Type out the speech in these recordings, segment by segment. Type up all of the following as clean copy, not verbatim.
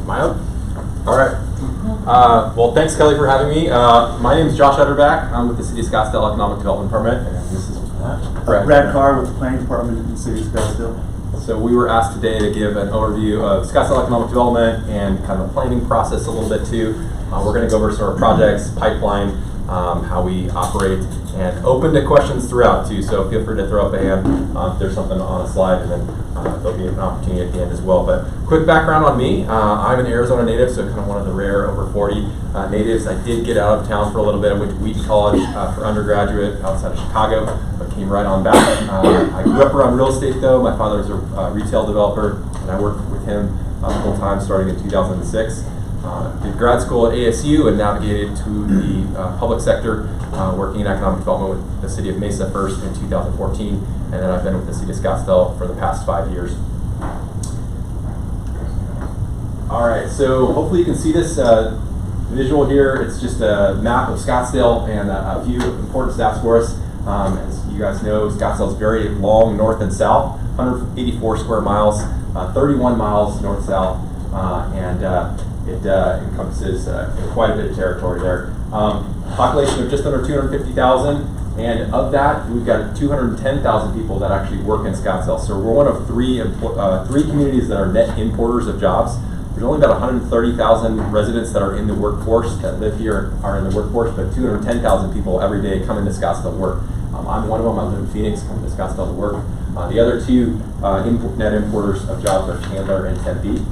Am I up? All right. Well, thanks, Kelly, for having me. My name is Josh Utterback. I'm with the City of Scottsdale Economic Development Department, and this is Brad Carr with the Planning Department in the City of Scottsdale. So we were asked today to give an overview of Scottsdale Economic Development and kind of the planning process a little bit too. We're going to go over some of our projects, pipeline, how we operate, and open to questions throughout too. So feel free to throw up a hand if there's something on a slide, and then there'll be an opportunity at the end as well. But quick background on me: I'm an Arizona native, so kind of one of the rare over 40 natives. I did get out of town for a little bit. I went to Wheaton College for undergraduate outside of Chicago, but came right on back. I grew up around real estate though. My father was a retail developer, and I worked with him full time starting in 2006. Did grad school at ASU and navigated to the public sector, working in economic development with the City of Mesa first in 2014, and then I've been with the City of Scottsdale for the past 5 years. All right, so hopefully you can see this visual here. It's just a map of Scottsdale and a few important stats for us. As you guys know, Scottsdale is very long north and south, 184 square miles, 31 miles north-south, and it encompasses quite a bit of territory there. Population of just under 250,000, and of that, we've got 210,000 people that actually work in Scottsdale. So we're one of three communities that are net importers of jobs. There's only about 130,000 residents that are in the workforce, that live here are in the workforce, but 210,000 people every day come into Scottsdale to work. I'm one of them. I live in Phoenix, come to Scottsdale to work. The other two net importers of jobs are Chandler and Tempe.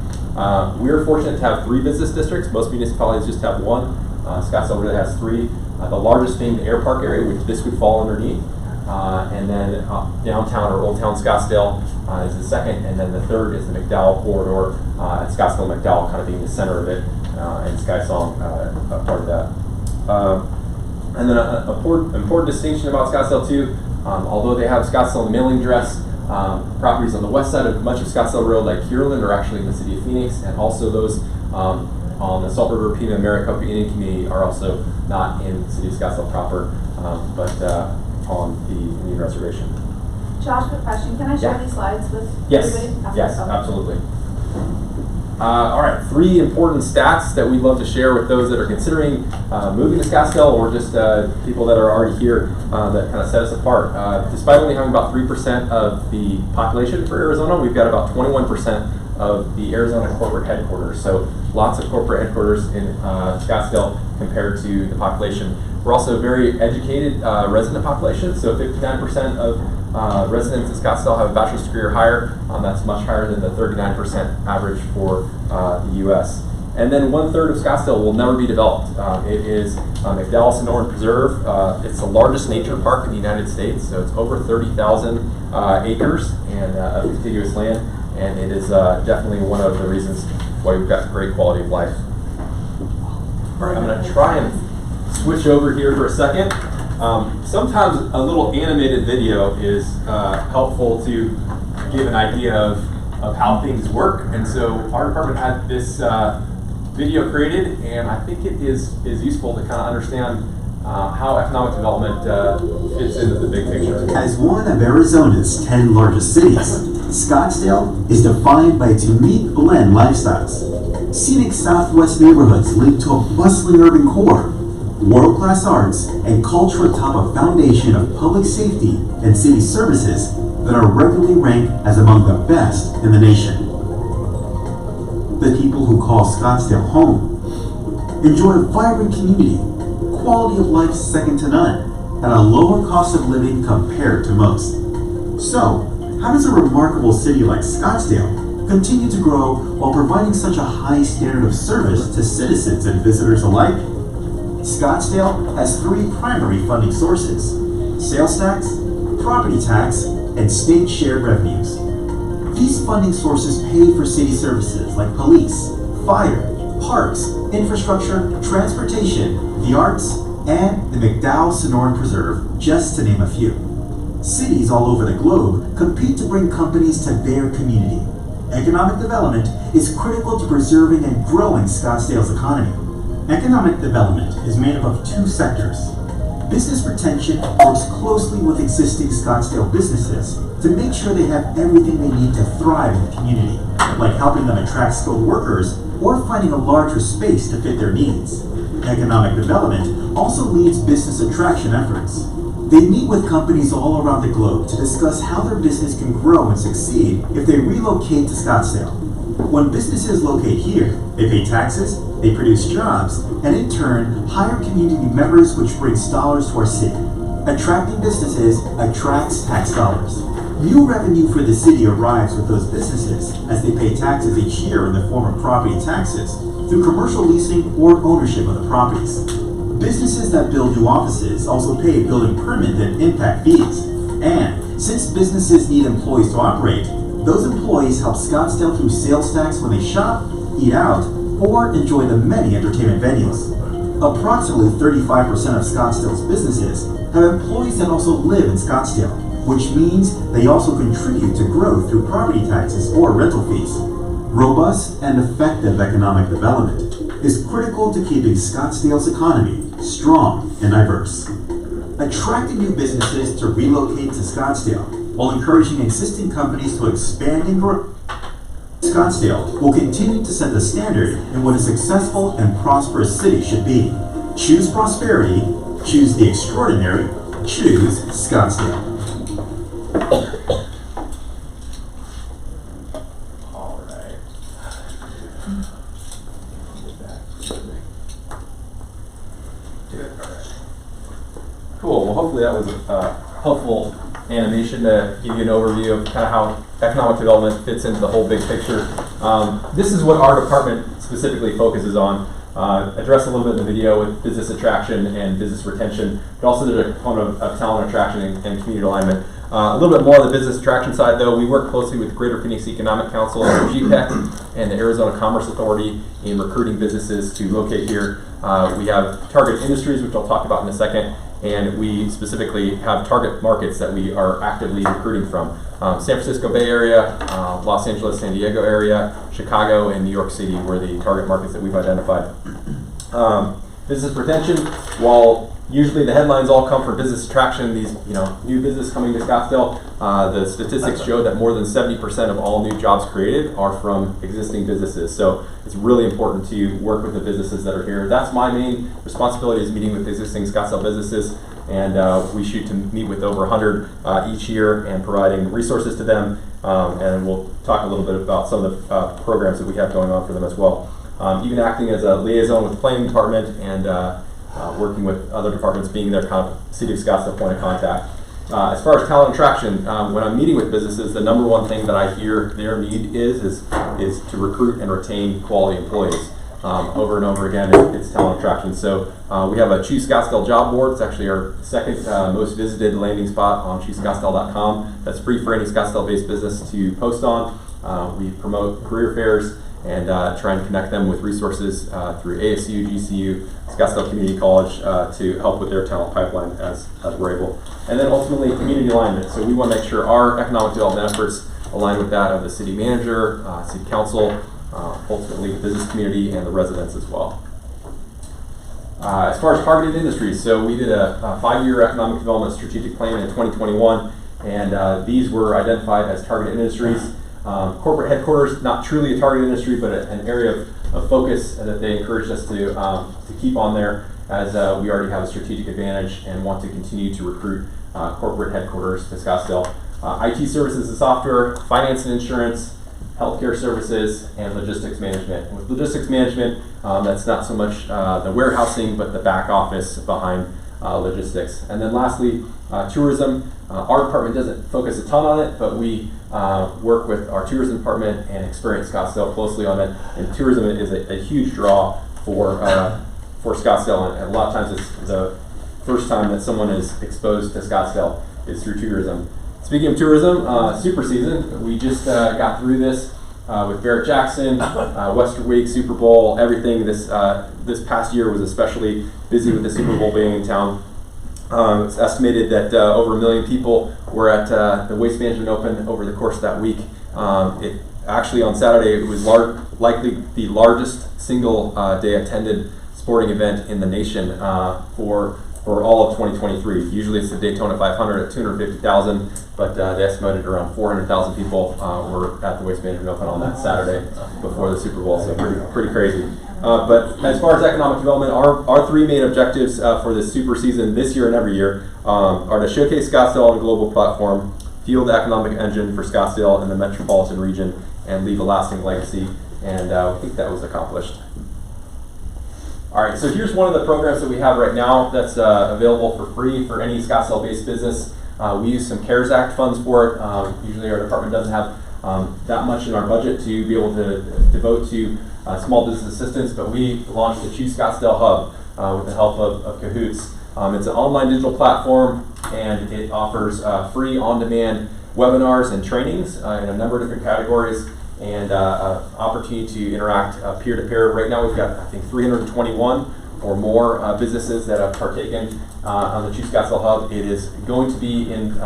We're fortunate to have 3 business districts. Most municipalities just have 1. Scottsdale really has 3. The largest being the Air Park area, which this would fall underneath. And then downtown or Old Town Scottsdale is the second. And then the third is the McDowell corridor, at Scottsdale McDowell kind of being the center of it, and Skysong a part of that. And then an important distinction about Scottsdale too, although they have Scottsdale mailing address, properties on the west side of much of Scottsdale Road, like Kierland, are actually in the City of Phoenix, and also those on the Salt River Pima Maricopa Indian Community are also not in the City of Scottsdale proper, but on the Indian Reservation. Josh, quick question. Can I share these slides with everybody? Yes, absolutely. All right, 3 important stats that we'd love to share with those that are considering moving to Scottsdale, or just people that are already here, that kind of set us apart. Despite only having about 3% of the population for Arizona, we've got about 21% of the Arizona corporate headquarters. So lots of corporate headquarters in Scottsdale compared to the population. We're also a very educated resident population, so 59% of residents in Scottsdale have a bachelor's degree or higher. That's much higher than the 39% average for the U.S. And then 1/3 of Scottsdale will never be developed. It is McDowell Sonoran Preserve. It's the largest nature park in the United States, so it's over 30,000 acres and of contiguous land, and it is definitely one of the reasons why we've got great quality of life. All right, I'm going to try and switch over here for a second. Sometimes a little animated video is helpful to give an idea of how things work, and so our department had this video created, and I think it is useful to kind of understand how economic development fits into the big picture. As one of Arizona's 10 largest cities, Scottsdale is defined by its unique blend lifestyles. Scenic southwest neighborhoods linked to a bustling urban core, world-class arts, and culture atop a foundation of public safety and city services that are regularly ranked as among the best in the nation. The people who call Scottsdale home enjoy a vibrant community, quality of life second to none, and a lower cost of living compared to most. So, how does a remarkable city like Scottsdale continue to grow while providing such a high standard of service to citizens and visitors alike? Scottsdale has 3 primary funding sources: sales tax, property tax, and state shared revenues. These funding sources pay for city services like police, fire, parks, infrastructure, transportation, the arts, and the McDowell Sonoran Preserve, just to name a few. Cities all over the globe compete to bring companies to their community. Economic development is critical to preserving and growing Scottsdale's economy. Economic development is made up of 2 sectors. Business retention works closely with existing Scottsdale businesses to make sure they have everything they need to thrive in the community, like helping them attract skilled workers or finding a larger space to fit their needs. Economic development also leads business attraction efforts. They meet with companies all around the globe to discuss how their business can grow and succeed if they relocate to Scottsdale. When businesses locate here, they pay taxes, they produce jobs, and in turn, hire community members, which brings dollars to our city. Attracting businesses attracts tax dollars. New revenue for the city arrives with those businesses as they pay taxes each year in the form of property taxes through commercial leasing or ownership of the properties. Businesses that build new offices also pay building permit and impact fees. And since businesses need employees to operate, those employees help Scottsdale through sales tax when they shop, eat out, or enjoy the many entertainment venues. Approximately 35% of Scottsdale's businesses have employees that also live in Scottsdale, which means they also contribute to growth through property taxes or rental fees. Robust and effective economic development is critical to keeping Scottsdale's economy strong and diverse. Attracting new businesses to relocate to Scottsdale while encouraging existing companies to expand and grow. Scottsdale will continue to set the standard in what a successful and prosperous city should be. Choose prosperity, choose the extraordinary, choose Scottsdale. All right. Good. All right. Cool. Well, hopefully that was a helpful animation to give you an overview of kind of how economic development fits into the whole big picture. This is what our department specifically focuses on. Address a little bit in the video with business attraction and business retention, but also there's a component of talent attraction and community alignment. A little bit more on the business attraction side, though, we work closely with Greater Phoenix Economic Council, or GPEC, and the Arizona Commerce Authority in recruiting businesses to locate here. We have target industries, which I'll talk about in a second, and we specifically have target markets that we are actively recruiting from. San Francisco Bay Area, Los Angeles, San Diego area, Chicago, and New York City were the target markets that we've identified. Business retention, while usually the headlines all come from business attraction, these new business coming to Scottsdale, the statistics show that more than 70% of all new jobs created are from existing businesses. So it's really important to work with the businesses that are here. That's my main responsibility, is meeting with existing Scottsdale businesses, and we shoot to meet with over 100 each year and providing resources to them, and we'll talk a little bit about some of the programs that we have going on for them as well. Even acting as a liaison with the planning department and working with other departments, being their kind of City of Scottsdale point of contact. As far as talent attraction, when I'm meeting with businesses, the number one thing that I hear their need is to recruit and retain quality employees. Over and over again, it's talent attraction. So we have a Choose Scottsdale job board. It's actually our second most visited landing spot on choosescottsdale.com. That's free for any Scottsdale-based business to post on. We promote career fairs and try and connect them with resources through ASU, GCU, Scottsdale Community College to help with their talent pipeline as we're able. And then ultimately, community alignment. So we want to make sure our economic development efforts align with that of the city manager, city council, ultimately the business community, and the residents as well. As far as targeted industries, so we did a 5-year economic development strategic plan in 2021, and these were identified as targeted industries. Corporate headquarters, not truly a target industry, but an area of focus that they encouraged us to keep on there, as we already have a strategic advantage and want to continue to recruit corporate headquarters to Scottsdale. IT services and software, finance and insurance, healthcare services, and logistics management. With logistics management, that's not so much the warehousing, but the back office behind logistics. And then lastly, tourism. Our department doesn't focus a ton on it, but we work with our tourism department and Experience Scottsdale closely on it. And tourism is a huge draw for Scottsdale, and a lot of times it's the first time that someone is exposed to Scottsdale is through tourism. Speaking of tourism, super season. We just got through this with Barrett Jackson, Western Week, Super Bowl, everything. This past year was especially busy with the Super Bowl being in town. It's estimated that over 1 million people were at the Waste Management Open over the course of that week. It actually, on Saturday, it was likely the largest single day attended sporting event in the nation for for all of 2023. Usually it's the Daytona 500 at 250,000, but they estimated around 400,000 people were at the Waste Management Open on that Saturday before the Super Bowl, so pretty crazy. But as far as economic development, our three main objectives for this super season this year and every year are to showcase Scottsdale on a global platform, fuel the economic engine for Scottsdale and the metropolitan region, and leave a lasting legacy, and we think that was accomplished. All right, so here's one of the programs that we have right now that's available for free for any Scottsdale-based business. We use some CARES Act funds for it. Usually our department doesn't have that much in our budget to be able to devote to small business assistance, but we launched the Choose Scottsdale Hub with the help of Cahoots. It's an online digital platform, and it offers free on-demand webinars and trainings in a number of different categories, and opportunity to interact peer-to-peer. Right now we've got, I think, 321 or more businesses that have partaken on the Choose Scottsdale Hub. It is going to be in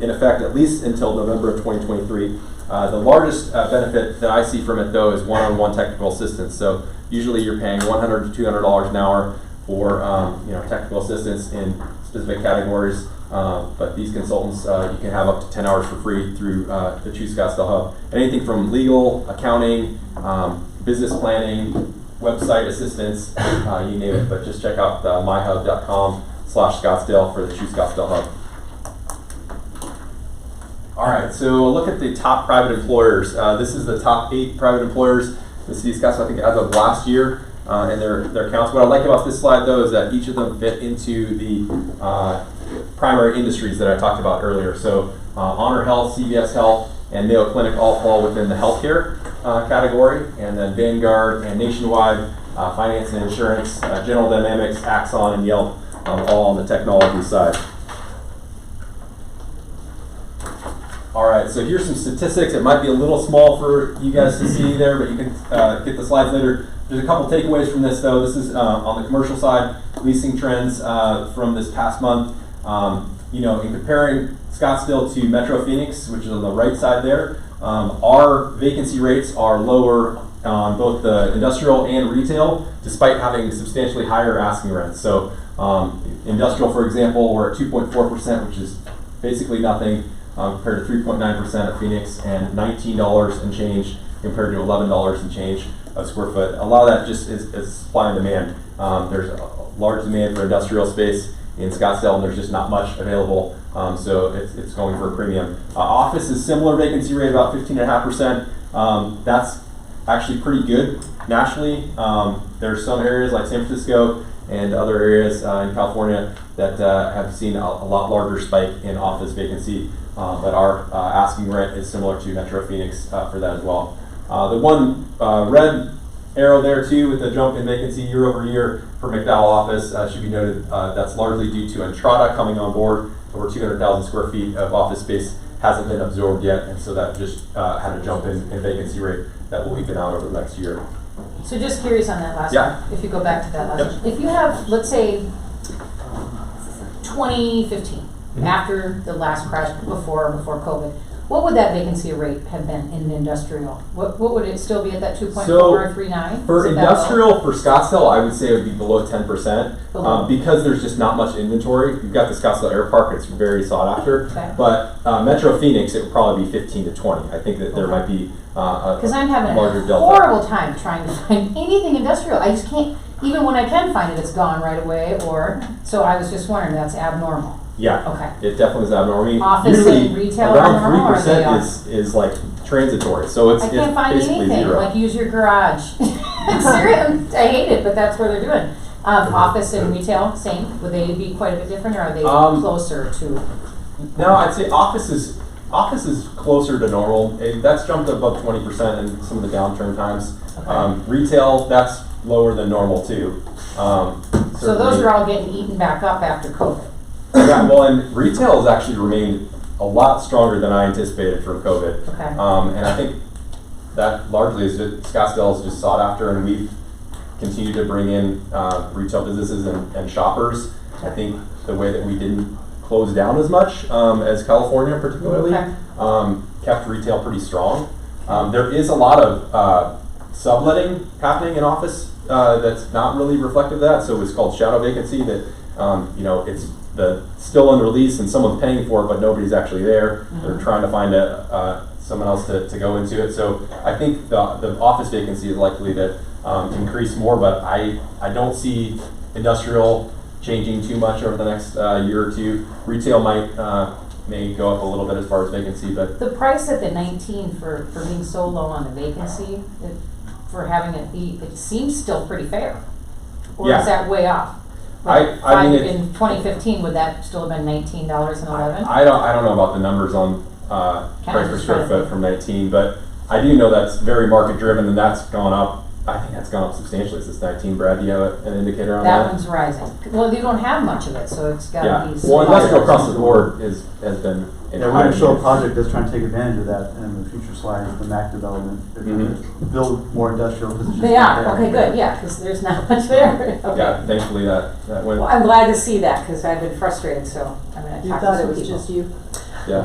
effect at least until November of 2023. The largest benefit that I see from it, though, is one-on-one technical assistance. So usually you're paying $100 to $200 an hour for technical assistance in specific categories. But these consultants, you can have up to 10 hours for free through the Choose Scottsdale Hub. Anything from legal, accounting, business planning, website assistance, you name it. But just check out myhub.com/Scottsdale for the Choose Scottsdale Hub. All right, so look at the top private employers. This is the top 8 private employers in the city of Scottsdale, I think, as of last year, and their counts. What I like about this slide, though, is that each of them fit into the primary industries that I talked about earlier. So Honor Health, CVS Health, and Mayo Clinic all fall within the healthcare category, and then Vanguard and Nationwide, Finance and Insurance, General Dynamics, Axon, and Yelp, all on the technology side. All right, so here's some statistics. It might be a little small for you guys to see there, but you can get the slides later. There's a couple takeaways from this, though. This is on the commercial side, leasing trends from this past month. In comparing Scottsdale to Metro Phoenix, which is on the right side there, our vacancy rates are lower on both the industrial and retail, despite having substantially higher asking rents. So industrial, for example, we're at 2.4%, which is basically nothing, compared to 3.9% at Phoenix, and $19 and change compared to $11 and change a square foot. A lot of that just is supply and demand. There's a large demand for industrial space in Scottsdale, and there's just not much available, so it's going for a premium. Office is similar vacancy rate, about 15.5%. That's actually pretty good nationally. There's some areas like San Francisco and other areas in California that have seen a lot larger spike in office vacancy, but our asking rent is similar to Metro Phoenix for that as well. The one red arrow there too with the jump in vacancy year over year for McDowell office should be noted. That's largely due to Entrada coming on board. Over 200,000 square feet of office space hasn't been absorbed yet, and so that just had a jump in vacancy rate that will even out over the next year. So just curious on that last one, if you go back to that last one. If you have, let's say, 2015, after the last crash, before COVID, what would that vacancy rate have been in the industrial? What would it still be at that 2.4 or 3.9? For industrial, for Scottsdale, I would say it would be below 10%, because there's just not much inventory. You've got the Scottsdale Air Park; it's very sought after. Okay. But Metro Phoenix, it would probably be 15 to 20. I think that there might be because I'm having a horrible time trying to find anything industrial. I just can't. Even when I can find it, it's gone right away. So I was just wondering, that's abnormal. Yeah. Okay. It definitely is abnormal. I mean, office and retail around 3% is like transitory. So it's I can't find basically anything. Zero. Like use your garage. Serious. I hate it, but that's what they're doing. Office and retail, same. Would they be quite a bit different, or are they closer to? No, I'd say office is closer to normal. That's jumped above 20% in some of the downturn times. Okay. Retail, that's lower than normal too. So those are all getting eaten back up after COVID. Yeah, well, and retail has actually remained a lot stronger than I anticipated from COVID. Okay. And I think that largely is that Scottsdale is just sought after, and we've continued to bring in retail businesses and shoppers. I think the way that we didn't close down as much as California particularly kept retail pretty strong. There is a lot of subletting happening in office that's not really reflective of that. So it's called shadow vacancy. That it's still under lease and someone's paying for it, but nobody's actually there. They're trying to find someone else to go into it. So I think the office vacancy is likely to increase more, but I don't see industrial changing too much over the next year or two. Retail may go up a little bit as far as vacancy, but the price at the 19 for being so low on the vacancy, for having it be, it seems still pretty fair. Or is that way off? I mean, in 2015, would that still have been $19.11? I don't know about the numbers on price per square foot from 19, but I do know that's very market driven, and that's gone up. I think that's gone up substantially since 19. Brad, do you have an indicator on that? That one's rising. Well, you don't have much of it, so it's got to be. Well, industrial across the board has been. Yeah, we're going to show a project that's trying to take advantage of that in the future slides, the MAC development. They're going to build more industrial positions. They are, okay, good, yeah, because there's not much there. Okay. Yeah, thankfully that went. Well, I'm glad to see that, because I've been frustrated, so I'm going to You talk thought to it some was people. just you? Yeah.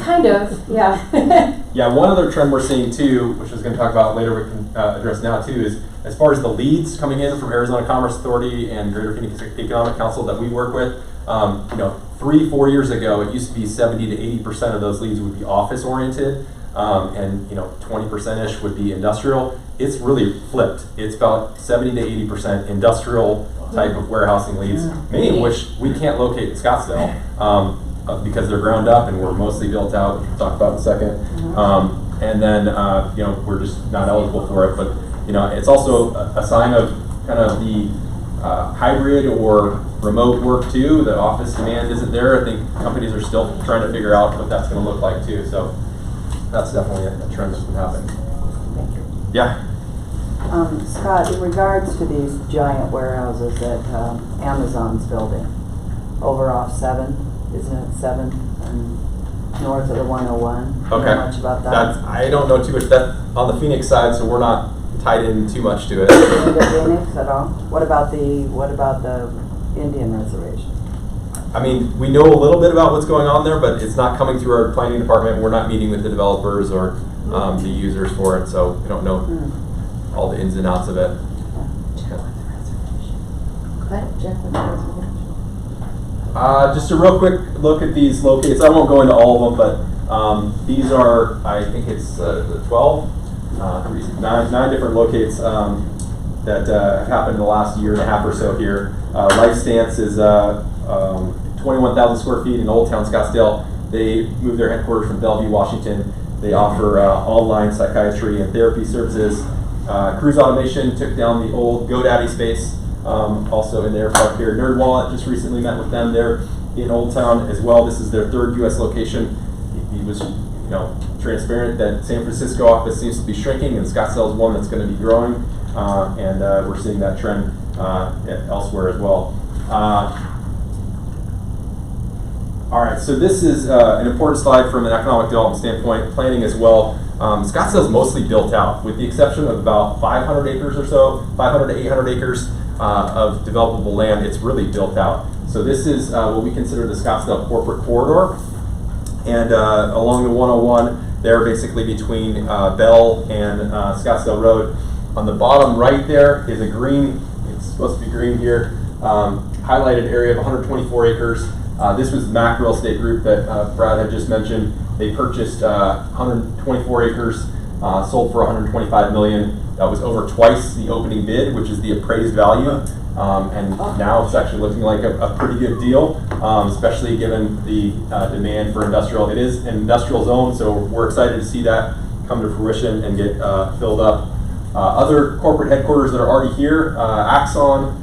Kind of, yeah. Yeah, one other trend we're seeing too, which I was going to talk about later, we can address now too, is as far as the leads coming in from Arizona Commerce Authority and Greater Phoenix Economic Council that we work with. 3-4 years ago, it used to be 70 to 80% of those leads would be office oriented, and 20%ish would be industrial. It's really flipped. It's about 70 to 80% industrial type of warehousing leads, many of which we can't locate in Scottsdale. Because they're ground up and we're mostly built out, which we'll talk about in a second. And then, we're just not eligible for it. But, it's also a sign of kind of the hybrid or remote work too. The office demand isn't there. I think companies are still trying to figure out what that's going to look like too. So that's definitely a trend that's been happening. Thank you. Yeah. Scott, in regards to these giant warehouses that Amazon's building over off 7, isn't it 7 and north of the 101? Okay. Know much about that? I don't know too much. That on the Phoenix side, so we're not tied in too much to it. The Phoenix at all? What about the Indian reservation? I mean, we know a little bit about what's going on there, but it's not coming through our planning department. We're not meeting with the developers or the users for it, so we don't know all the ins and outs of it. Just a real quick look at these locates. I won't go into all of them, but these are, I think it's 9 different locates that have happened in the last year and a half or so here. Life Stance is 21,000 square feet in Old Town Scottsdale. They moved their headquarters from Bellevue, Washington. They offer online psychiatry and therapy services. Cruise Automation took down the old GoDaddy space, also in their park here. NerdWallet just recently met with them there in Old Town as well. This is their 3rd U.S. location. He was, transparent that San Francisco office seems to be shrinking, and Scottsdale is one that's going to be growing, and we're seeing that trend elsewhere as well. All right, so this is an important slide from an economic development standpoint, planning as well. Scottsdale is mostly built out, with the exception of about 500 acres or so, 500 to 800 acres of developable land. It's really built out. So this is what we consider the Scottsdale corporate corridor. And along the 101, they're basically between Bell and Scottsdale Road. On the bottom right there is a green, it's supposed to be green here, highlighted area of 124 acres. This was MAC Real Estate Group that Brad had just mentioned. They purchased 124 acres, sold for $125 million. That was over twice the opening bid, which is the appraised value. And now it's actually looking like a pretty good deal, especially given the demand for industrial. It is an industrial zone, so we're excited to see that come to fruition and get filled up. Other corporate headquarters that are already here, Axon,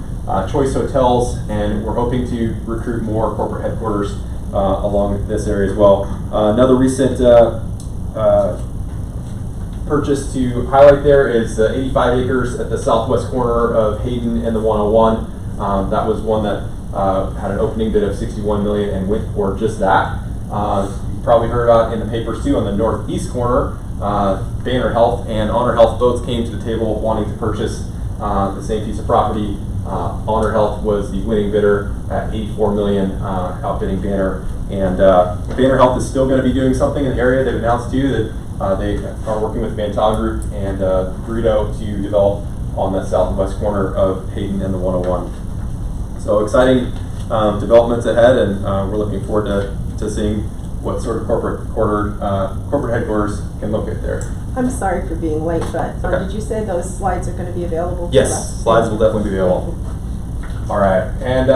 Choice Hotels, and we're hoping to recruit more corporate headquarters along this area as well. Another recent purchase to highlight there is 85 acres at the southwest corner of Hayden and the 101. That was one that had an opening bid of $61 million and went for just that. You probably heard about in the papers too, on the northeast corner, Banner Health and Honor Health both came to the table wanting to purchase the same piece of property. Honor Health was the winning bidder at $84 million, outbidding Banner. And Banner Health is still going to be doing something in the area. They've announced too that They are working with Mantel Group and Burrito to develop on the south and west corner of Hayden and the 101. So exciting developments ahead, and we're looking forward to seeing what sort of corporate headquarters can look at there. I'm sorry for being late, but Okay. did you say those slides are going to be available? Yes, slides will definitely be available. All right, and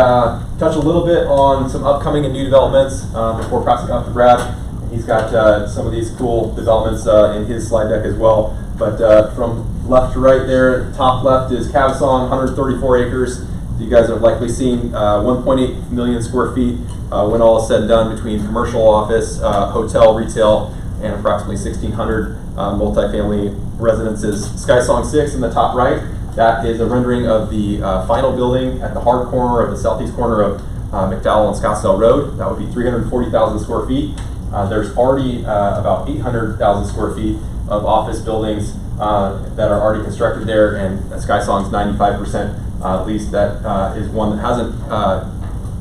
touch a little bit on some upcoming and new developments before passing off to Brad. He's got some of these cool developments in his slide deck as well. But from left to right there, top left is Cavasong, 134 acres. You guys have likely seen 1.8 million square feet when all is said and done between commercial, office, hotel, retail, and approximately 1,600 multifamily residences. Skysong 6 in the top right, that is a rendering of the final building at the hard corner of the southeast corner of McDowell and Scottsdale Road. That would be 340,000 square feet. There's already about 800,000 square feet of office buildings that are already constructed there, and Skysong's 95% leased. That is one that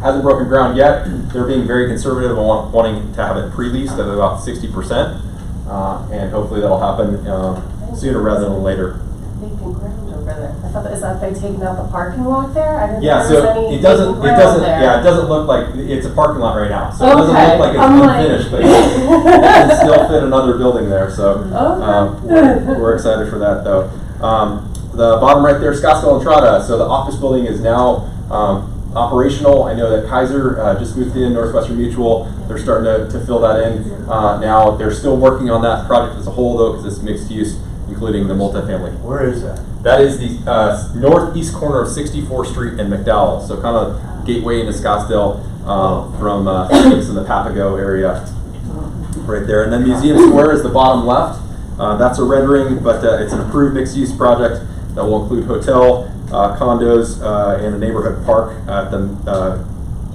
hasn't broken ground yet. They're being very conservative and wanting to have it pre-leased at about 60%, and hopefully that'll happen sooner rather than later. Vacant ground over there. I thought is that they taking out the parking lot there? I didn't Yeah, think there was so any it doesn't look like it's a parking lot right now. So it doesn't Okay. look like it's I'm been like- finished, but it can still fit another building there. So we're excited for that though. The bottom right there, Scottsdale Entrada. So the office building is now operational. I know that Kaiser just moved in, Northwestern Mutual. They're starting to fill that in now. They're still working on that project as a whole though, because it's mixed use, including the multifamily. Where is that? That is the northeast corner of 64th Street and McDowell, so kind of gateway into Scottsdale from Phoenix and the Papago area, right there. And then Museum Square is the bottom left. That's a rendering, but it's an approved mixed-use project that will include hotel, condos, and a neighborhood park at the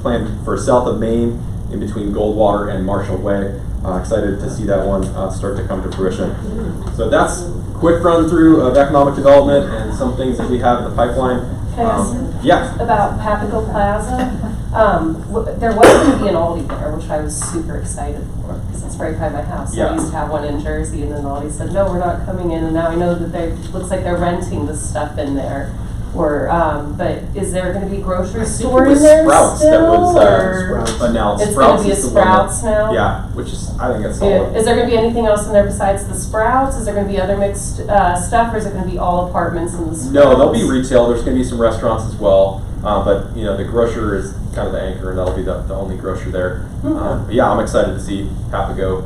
planned for south of Main, in between Goldwater and Marshall Way. Excited to see that one start to come to fruition. So that's quick run through of economic development and some things that we have in the pipeline. Can I ask Yeah. about Papago Plaza? There was going to be an Aldi there, which I was super excited for because it's right by my house. Yeah. I used to have one in Jersey, and then Aldi said, "No, we're not coming in." And now I know that looks like they're renting the stuff in there. Or, but is there going to be a grocery store in there Sprouts still? that was or announced. it's going to be a is the one that- Sprouts now. Yeah, which is I think it's Yeah. solid. Is there going to be anything else in there besides the Sprouts? Is there going to be other mixed stuff, or is it going to be all apartments in the Sprouts? No, there'll be retail. There's going to be some restaurants as well, but you know the grocer is kind of the anchor, and that'll be the only grocer there. But yeah, I'm excited to see Papago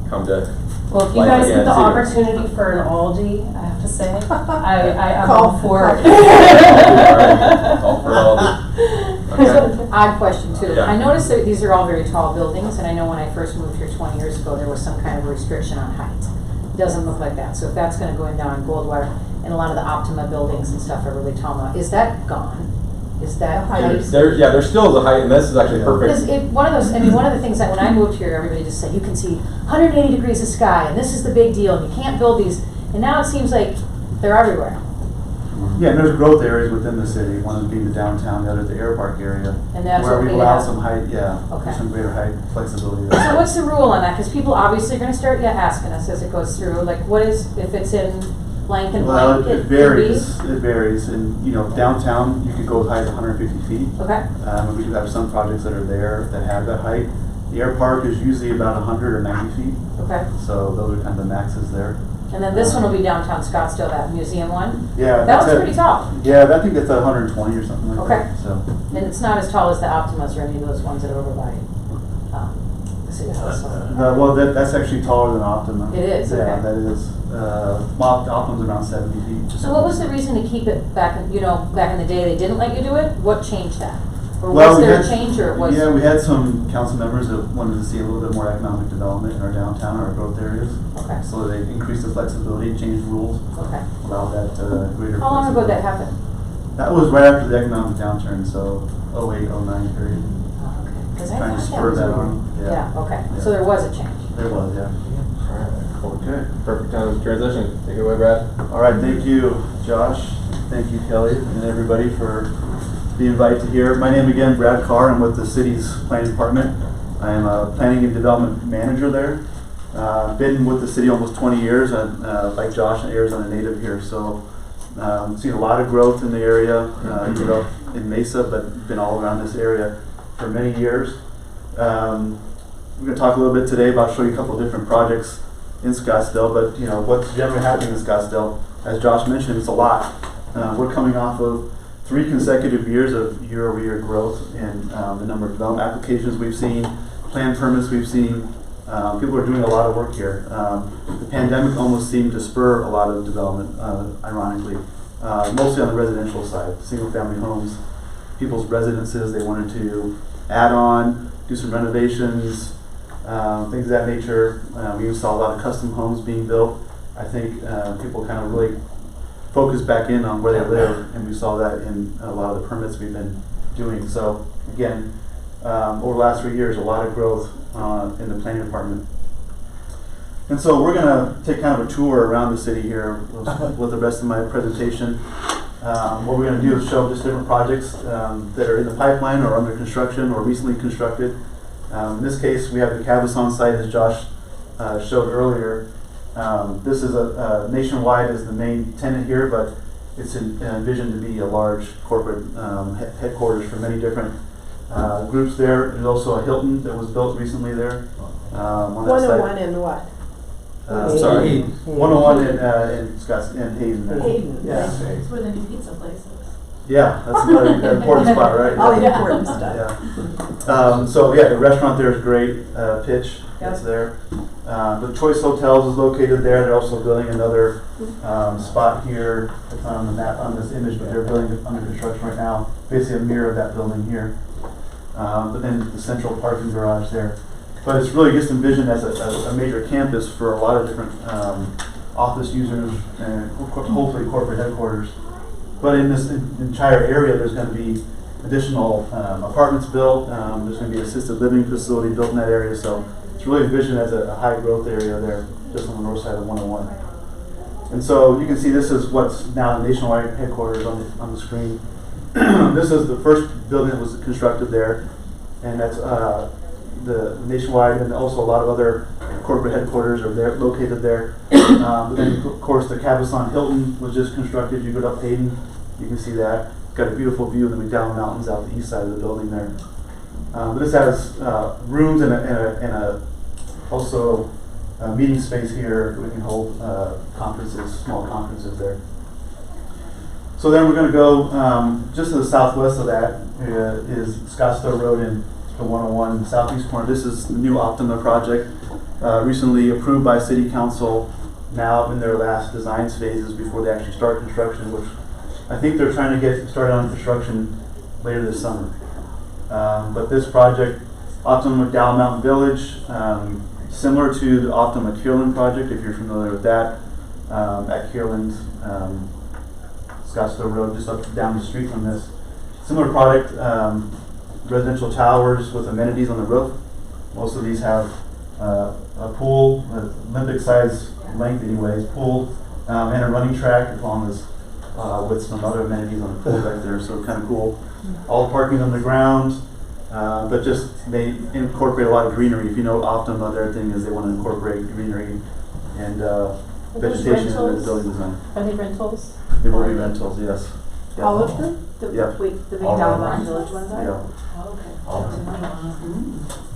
come to. Well, if you Like guys again, get the too. opportunity for an Aldi, I have to say, I'm Call- all for it. All for all the- So, odd question too. Yeah. I noticed that these are all very tall buildings, and I know when I first moved here 20 years ago, there was some kind of restriction on height. It doesn't look like that. So if that's gonna go in down in Goldwater, and a lot of the Optima buildings and stuff are really tall now, is that gone? Is that height? There still is a height, and this is actually Because perfect. one of the things that when I moved here, everybody just said, you can see 180 degrees of sky, and this is the big deal, and you can't build these. And now it seems like they're everywhere. Yeah, and there's growth areas within the city, one being the downtown, the other the air park area. And that's where okay we allow to some height, yeah, Okay. some greater height flexibility. So what's the rule on that? Because people obviously are going to start asking us as it goes through, like, what is, if it's in blank and Well, blank? it varies, and, you know, downtown, you could go as high as 150 feet. Okay, We do have some projects that are there that have that height. The air park is usually about 100 or 90 feet, okay. so those are kind of the maxes there. And then this one will be downtown Scottsdale, that museum one. Yeah. That was pretty tall. Yeah, I think it's 120 or something like Okay. that, so. And it's not as tall as the Optimas or any of those ones that are over by the city house. Well, that's actually taller than Optima. It is, Yeah, okay. that is. Optima's around 70 feet. So what was the reason to keep it back, back in the day, they didn't let you do it? What changed that? Or Well, was we there a had- change, or it was? Yeah, we had some council members that wanted to see a little bit more economic development in our downtown, our growth areas. Okay, So they increased the flexibility, changed rules, okay. allowed that greater. How long ago did that flexibility. happen? That was right after the economic downturn, so 08, 09 period. Oh, okay. 'Cause I Trying to thought spur was that over. on. Yeah, okay. Yeah. So there was a change. There was, yeah. Alright, cool. Okay. Perfect time to transition. Take it away, Brad. All right, thank you, Josh. Thank you, Kelly, and everybody for the invite to here. My name again, Brad Carr. I'm with the city's planning department. I am a planning and development manager there. Been with the city almost 20 years, and like Josh, an Arizona native here, so seen a lot of growth in the area. Grew up in Mesa, but been all around this area for many years. We're going to talk a little bit today about show you a couple of different projects in Scottsdale, but what's generally happening in Scottsdale, as Josh mentioned, it's a lot. We're coming off of 3 consecutive years of year-over-year growth in the number of development applications we've seen, plan permits we've seen. People are doing a lot of work here. The pandemic almost seemed to spur a lot of development, ironically, mostly on the residential side, single-family homes, people's residences they wanted to add on, do some renovations, things of that nature. We even saw a lot of custom homes being built. I think people kind of really focused back in on where they live, and we saw that in a lot of the permits we've been doing. So again, over the last 3 years, a lot of growth in the planning department. And so we're going to take kind of a tour around the city here with the rest of my presentation. What we're going to do is show just different projects that are in the pipeline or under construction or recently constructed. In this case, we have the Cabazon site, as Josh showed earlier. This is Nationwide is the main tenant here, but it's envisioned to be a large corporate headquarters for many different groups there. There's also a Hilton that was built recently there. On that site. 101 and what? Sorry. 101 in Hayden. There. Hayden. Yeah. It's where the new pizza place is. Yeah, that's another important spot, right? All the Yeah. important stuff. Yeah. So yeah, the restaurant there is great. Pitch that's Yep. there. The Choice Hotels is located there. They're also building another spot here. It's not on the map on this image, but they're building under construction right now. Basically a mirror of that building here. But then the central parking garage there. But it's really just envisioned as a major campus for a lot of different office users and hopefully corporate headquarters. But in this entire area, there's going to be additional apartments built. There's going to be an assisted living facility built in that area. So it's really envisioned as a high growth area there, just on the north side of 101. And so you can see this is what's now the Nationwide headquarters on the screen. This is the first building that was constructed there, and that's the Nationwide, and also a lot of other corporate headquarters are there, located there. But then, of course, the Cabazon Hilton was just constructed. You go up Hayden, you can see that. It's got a beautiful view of the McDowell Mountains out the east side of the building there. But this has rooms and also a meeting space here. We can hold conferences, small conferences there. So then we're going to go just to the southwest of that is Scottsdale Road in the 101 southeast corner. This is the new Optima project, recently approved by City Council, now in their last design phases before they actually start construction, which I think they're trying to get started on construction later this summer. But this project, Optima McDowell Mountain Village, similar to the Optima Kierland project, if you're familiar with that, at Kierland, Scottsdale Road, just up down the street from this. Similar product, residential towers with amenities on the roof. Most of these have a pool, Olympic size length anyways, pool, and a running track along this with some other amenities on the pool back there, so kind of cool. All parking on the ground, but just they incorporate a lot of greenery. If you know Optima, their thing is they want to incorporate greenery and vegetation in the building design. Are they rentals? They will be rentals, yes. Yeah. All of them? The Yeah. big All of Dollar them. Mountain Village ones are? Yeah. Oh, okay.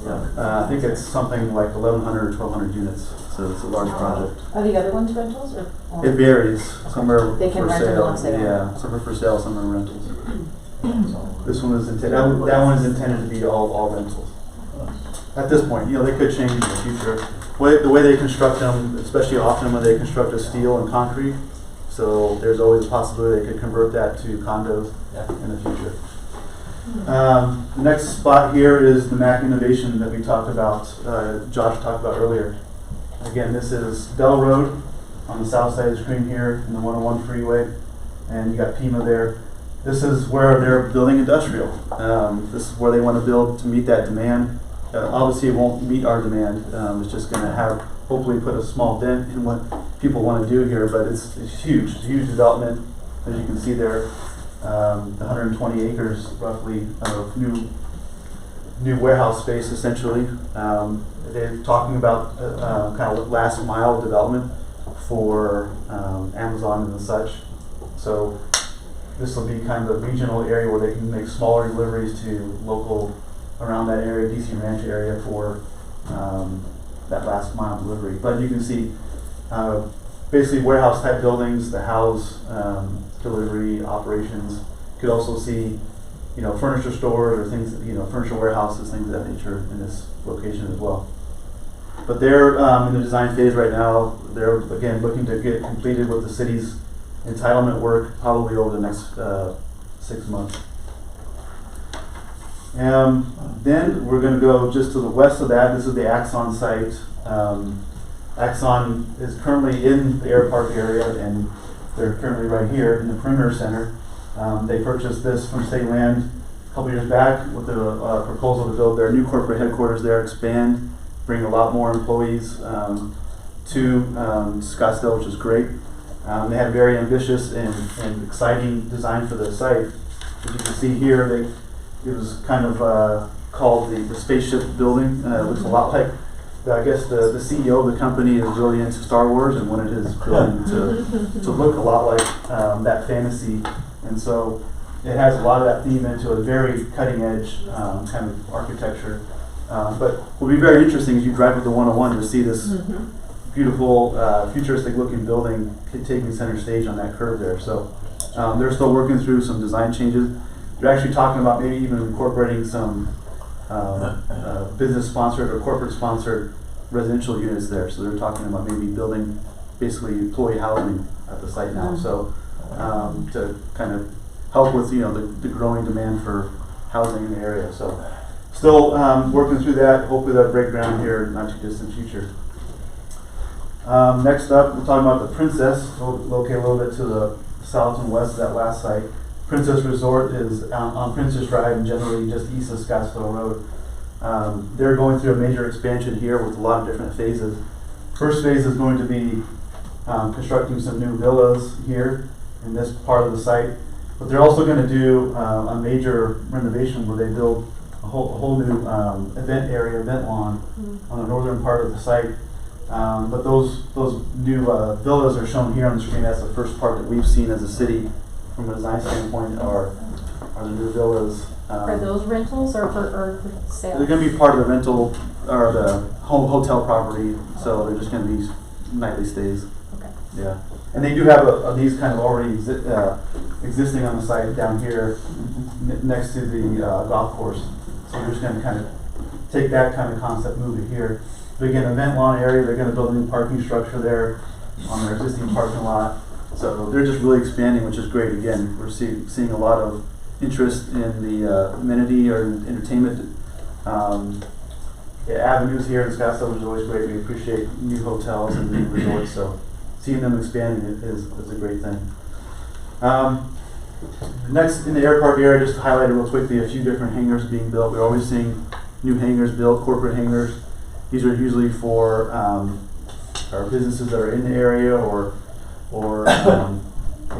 Yeah. I think it's something like 1,100 or 1,200 units, so it's a large project. Are the other ones rentals or? It varies. Some are They can for rent them sale. once they rent. Yeah, some are for sale, some are rentals. This one is intended. That one is intended to be all rentals. At this point, they could change in the future. The way they construct them, especially often when they construct a steel and concrete, so there's always a possibility they could convert that to condos in the future. The next spot here is the Mac Innovation that we talked about, Josh talked about earlier. Again, this is Dell Road on the south side of the screen here in the 101 freeway, and you got Pima there. This is where they're building industrial. This is where they want to build to meet that demand. Obviously, it won't meet our demand. It's just going to hopefully put a small dent in what people want to do here, but it's huge. It's a huge development, as you can see there. 120 acres roughly of new new warehouse space essentially. They're talking about kind of last mile development for Amazon and such. So this will be kind of a regional area where they can make smaller deliveries to local around that area, DC Ranch area for that last mile delivery. But you can see basically warehouse type buildings that house delivery operations. You could also see, you know, furniture stores or things, you know, furniture warehouses, things of that nature in this location as well. But they're in the design phase right now. They're again looking to get completed with the city's entitlement work probably over the next 6 months. Then we're going to go just to the west of that. This is the Axon site. Axon is currently in the Air Park area, and they're currently right here in the Perimeter Center. They purchased this from state land a couple years back with a proposal to build their new corporate headquarters there, expand, bring a lot more employees to Scottsdale, which is great. They had a very ambitious and exciting design for the site. As you can see here, it was kind of called the spaceship building. It looks a lot like, I guess the CEO of the company is really into Star Wars and wanted his building to look a lot like that fantasy. And so it has a lot of that theme into a very cutting edge kind of architecture. But will be very interesting as you drive with the 101 to see this beautiful futuristic looking building taking center stage on that curve there. So they're still working through some design changes. They're actually talking about maybe even incorporating some business sponsored or corporate sponsored residential units there. So they're talking about maybe building basically employee housing at the site now. So to kind of help with, you know, the growing demand for housing in the area. So still working through that. Hopefully that'll break ground here in not too distant future. Next up, we're talking about the Princess, located a little bit to the south and west of that last site. Princess Resort is on Princess Drive and generally just east of Scottsdale Road. They're going through a major expansion here with a lot of different phases. First phase is going to be constructing some new villas here in this part of the site, but they're also going to do a major renovation where they build a whole new event area, event lawn on the northern part of the site. But those new villas are shown here on the screen. That's the first part that we've seen as a city from a design standpoint are the new villas. Are those rentals or for sale? They're going to be part of the rental or the hotel property, so they're just going to be nightly stays. Okay. Yeah, and they do have these kind of already existing on the site down here next to the golf course. So we're just going to kind of take that kind of concept, move it here. But again, event lawn area, they're going to build a new parking structure there on their existing parking lot. So they're just really expanding, which is great. Again, we're seeing a lot of interest in the amenity or entertainment avenues here in Scottsdale, which is always great. We appreciate new hotels and new resorts, so seeing them expanding is a great thing. Next, in the Air Park area, just to highlight real quickly a few different hangars being built. We're always seeing new hangars built, corporate hangars. These are usually for our businesses that are in the area or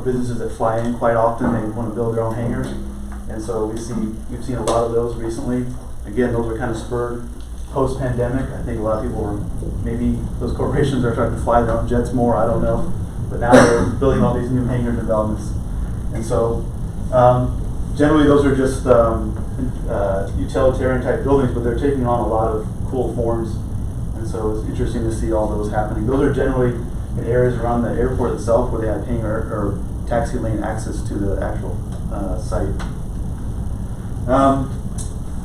businesses that fly in quite often. They want to build their own hangars, and so we've seen a lot of those recently. Again, those are kind of spurred post-pandemic. I think a lot of people were, maybe those corporations are trying to fly their own jets more, I don't know. But now they're building all these new hangar developments. And so generally those are just utilitarian type buildings, but they're taking on a lot of cool forms. And so it's interesting to see all those happening. Those are generally in areas around the airport itself where they have hangar or taxi lane access to the actual site.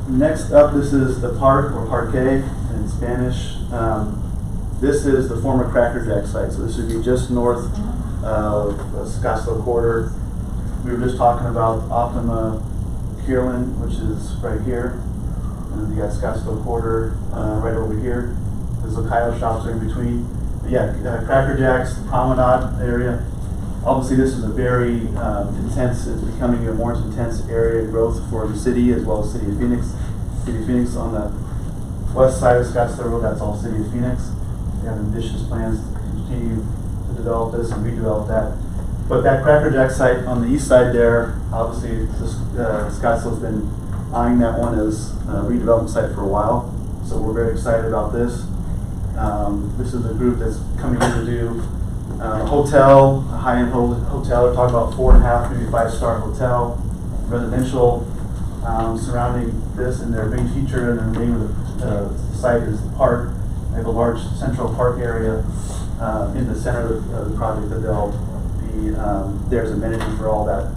Next up, this is the park, or parque in Spanish. This is the former Cracker Jack site, so this would be just north of the Scottsdale quarter. We were just talking about Optima Kierland, which is right here. And then you got Scottsdale quarter right over here. There's the Kyle shops are in between. But yeah, Cracker Jack's, the promenade area. Obviously, this is a very intense, it's becoming a more intense area of growth for the city as well as City of Phoenix. City of Phoenix on the west side of Scottsdale Road, that's all City of Phoenix. They have ambitious plans to continue to develop this and redevelop that. But that Cracker Jack site on the east side there, obviously Scottsdale's been eyeing that one as a redevelopment site for a while. So we're very excited about this. This is a group that's coming in to do a hotel, a high-end hotel. We're talking about 4.5, maybe 5-star hotel, residential surrounding this, and their main feature and the name of the site is the park. They have a large central park area in the center of the project that they'll be, there's amenities for all that.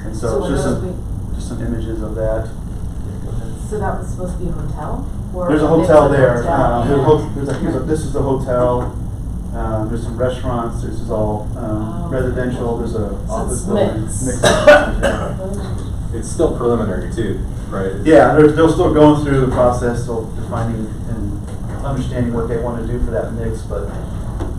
And so it's just some images of that. So that was supposed to be a hotel? Or There's a hotel mix of there. hotel? This is the hotel. There's some restaurants. This is all residential. There's a office it's building. mixed. Yeah. It's still preliminary too, right? Yeah, they're still going through the process of defining and understanding what they want to do for that mix, but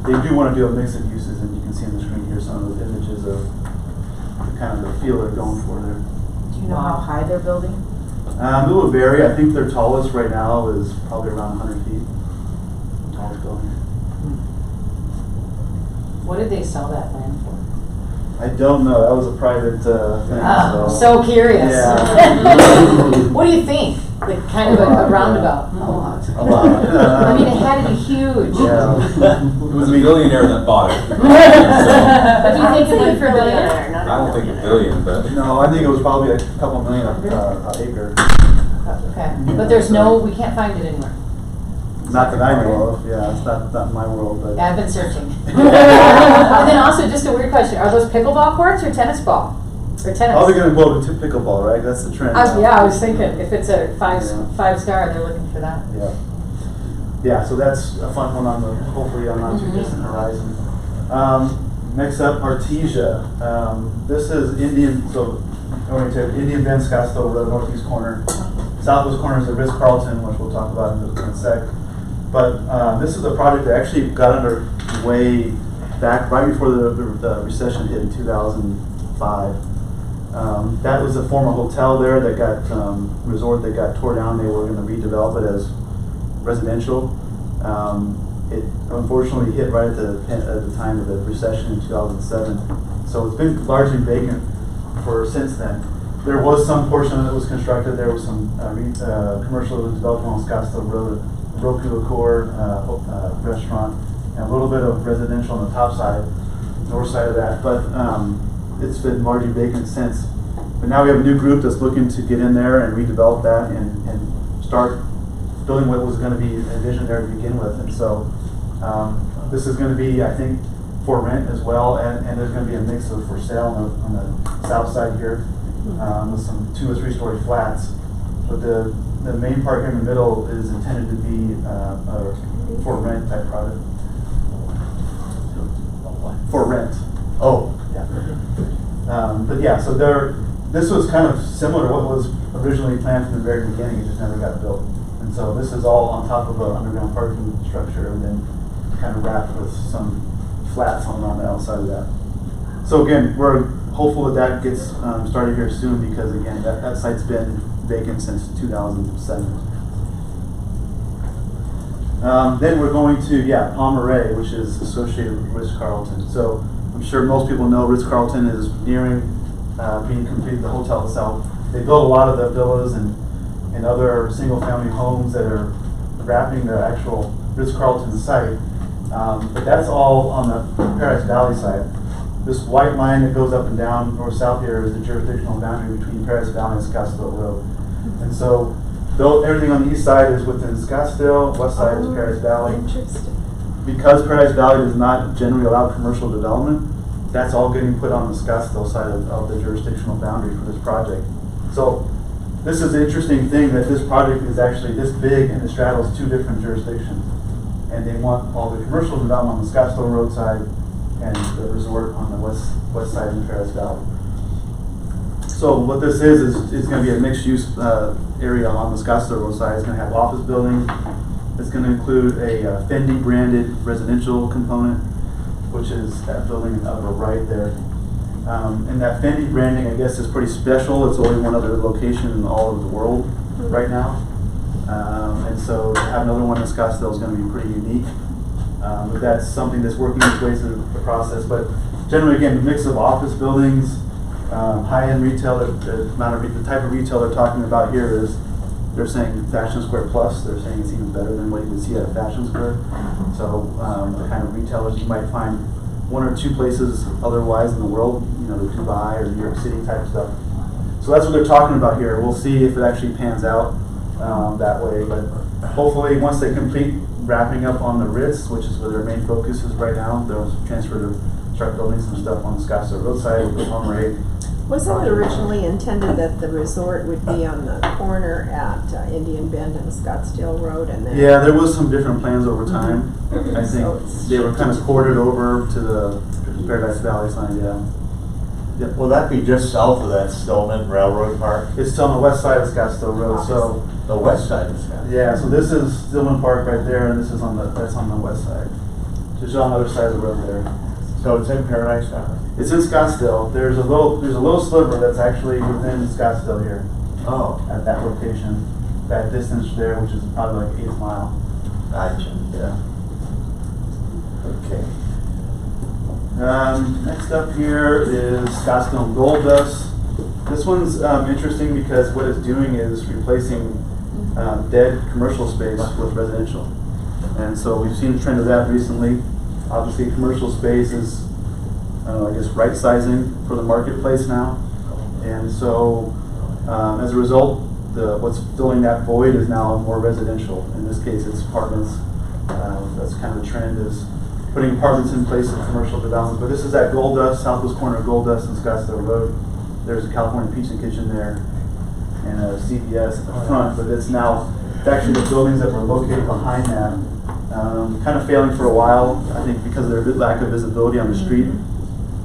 they do want to do a mix of uses, and you can see on the screen here some of those images of the kind of the feel they're going for there. Do you know how high they're building? It will vary. I think their tallest right now is probably around 100 feet. Tallest building. What did they sell that land for? I don't know. That was a private thing. Oh, so curious. Yeah. What do you think? Like kind of a roundabout? A lot. I mean, it had to be huge. Yeah. It was a billionaire that bought it. But do you think it went for a billion? I don't think a billion, but. No, I think it was probably a couple million an acre. Okay, but there's no, we can't find it anywhere. Not that I know of. Yeah, it's not my world, but. I've been searching. And then also, just a weird question, are those pickleball courts or tennis ball? Or tennis? Oh, they're gonna go to pickleball, right? That's the trend. now. Yeah, I was thinking, if it's a five Yeah. star, they're looking for that. Yeah. Yeah, so that's a fun one on the, hopefully on not too distant horizon. Next up, Artesia. This is Indian, so oriented, Indian Bend, Scottsdale Road, northeast corner. Southwest corner is the Ritz-Carlton, which we'll talk about in a sec. But this is a project that actually got underway back right before the recession hit in 2005. That was a former hotel there that got, resort that got tore down. They were going to redevelop it as residential. It unfortunately hit right at the time of the recession in 2007. So it's been largely vacant since then. There was some portion that was constructed. There was some commercial development on Scottsdale Road, Roku Accor restaurant, and a little bit of residential on the top side, north side of that. But it's been largely vacant since. But now we have a new group that's looking to get in there and redevelop that and start building what was going to be envisioned there to begin with. And so this is going to be, I think, for rent as well, and there's going to be a mix of for sale on the south side here with some 2 or 3 story flats. But the main part here in the middle is intended to be a for rent type product. For rent. Oh, yeah. But yeah, so this was kind of similar to what was originally planned from the very beginning. It just never got built. And so this is all on top of an underground parking structure, and then kind of wrapped with some flats on the outside of that. So again, we're hopeful that gets started here soon, because again, that site's been vacant since 2007. Then we're going to, Palmyra, which is associated with Ritz-Carlton. So I'm sure most people know Ritz-Carlton is nearing being completed, the hotel itself. They built a lot of the villas and other single-family homes that are wrapping the actual Ritz-Carlton site. But that's all on the Paradise Valley side. This white line that goes up and down north-south here is the jurisdictional boundary between Paradise Valley and Scottsdale Road. And so everything on the east side is within Scottsdale, west side is Paradise Valley. Interesting. Because Paradise Valley does not generally allow commercial development, that's all getting put on the Scottsdale side of the jurisdictional boundary for this project. So this is the interesting thing, that this project is actually this big and it straddles 2 different jurisdictions. And they want all the commercial development on the Scottsdale Road side and the resort on the west side of the Paradise Valley. So what this is it's going to be a mixed-use area on the Scottsdale Road side. It's going to have office buildings. It's going to include a Fendi branded residential component, which is that building on the right there. And that Fendi branding, I guess, is pretty special. It's only one other location in all of the world right now. And so to have another one in Scottsdale is going to be pretty unique. But that's something that's working its way through the process. But generally, again, a mix of office buildings, high-end retail, the type of retail they're talking about here is, they're saying Fashion Square Plus. They're saying it's even better than what you would see at a Fashion Square. So the kind of retailers you might find one or two places otherwise in the world, you know, the Dubai or New York City type stuff. So that's what they're talking about here. We'll see if it actually pans out that way. But hopefully once they complete wrapping up on the Ritz, which is where their main focus is right now, they'll transfer to start building some stuff on the Scottsdale roadside with the Palmer. Wasn't it originally intended that the resort would be on the corner at Indian Bend and Scottsdale Road and then? Yeah, there was some different plans over time. I think So it's they were kind of ported over to the Paradise Valley sign, yeah. Yep. Will that be just south of that Stillman Railroad Park? It's still on the west side of Scottsdale Road, so. The west side of Scottsdale? Yeah, so this is Stillman Park right there, and this is that's on the west side. Just on the other side of the road there. So it's in Paradise Valley? It's in Scottsdale. There's a little sliver that's actually within Scottsdale here. Oh, At that location, that distance there, which is probably like 1/8 mile. gotcha. Yeah. Okay. Next up here is Scottsdale Gold Dust. This one's interesting because what it's doing is replacing dead commercial space with residential. And so we've seen a trend of that recently. Obviously, commercial space is, I guess, right sizing for the marketplace now. And so as a result, what's filling that void is now more residential. In this case, it's apartments. That's kind of the trend, is putting apartments in place of commercial development. But this is at Gold Dust, southwest corner of Gold Dust and Scottsdale Road. There's a California Pizza Kitchen there and a CVS at the front, but it's actually the buildings that were located behind that. Kind of failing for a while, I think, because of their lack of visibility on the street.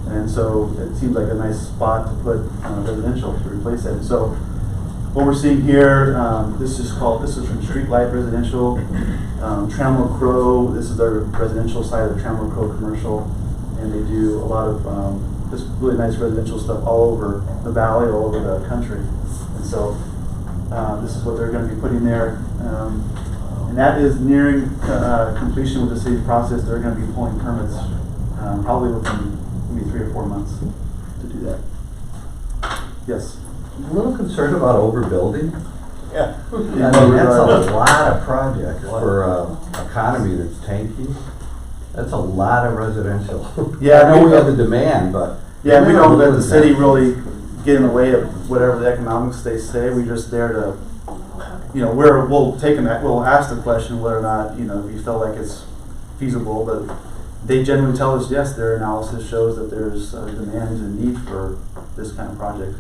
And so it seems like a nice spot to put residential to replace it. So what we're seeing here, this is from Streetlight Residential. Trammell Crow, this is their residential side of Trammell Crow Commercial, and they do a lot of just really nice residential stuff all over the valley, all over the country. And so this is what they're going to be putting there. And that is nearing completion with the city process. They're going to be pulling permits probably within maybe 3 or 4 months to do that. Yes? I'm a little concerned about overbuilding. Yeah. I mean, that's a lot of projects for an economy that's tanking. That's a lot of residential. Yeah, I know we have the demand, but. Yeah, we don't let the city really get in the way of whatever the economics they say. We're just there to, we'll ask the question whether or not, we feel like it's feasible, but they generally tell us, yes, their analysis shows that there's demand and need for this kind of project.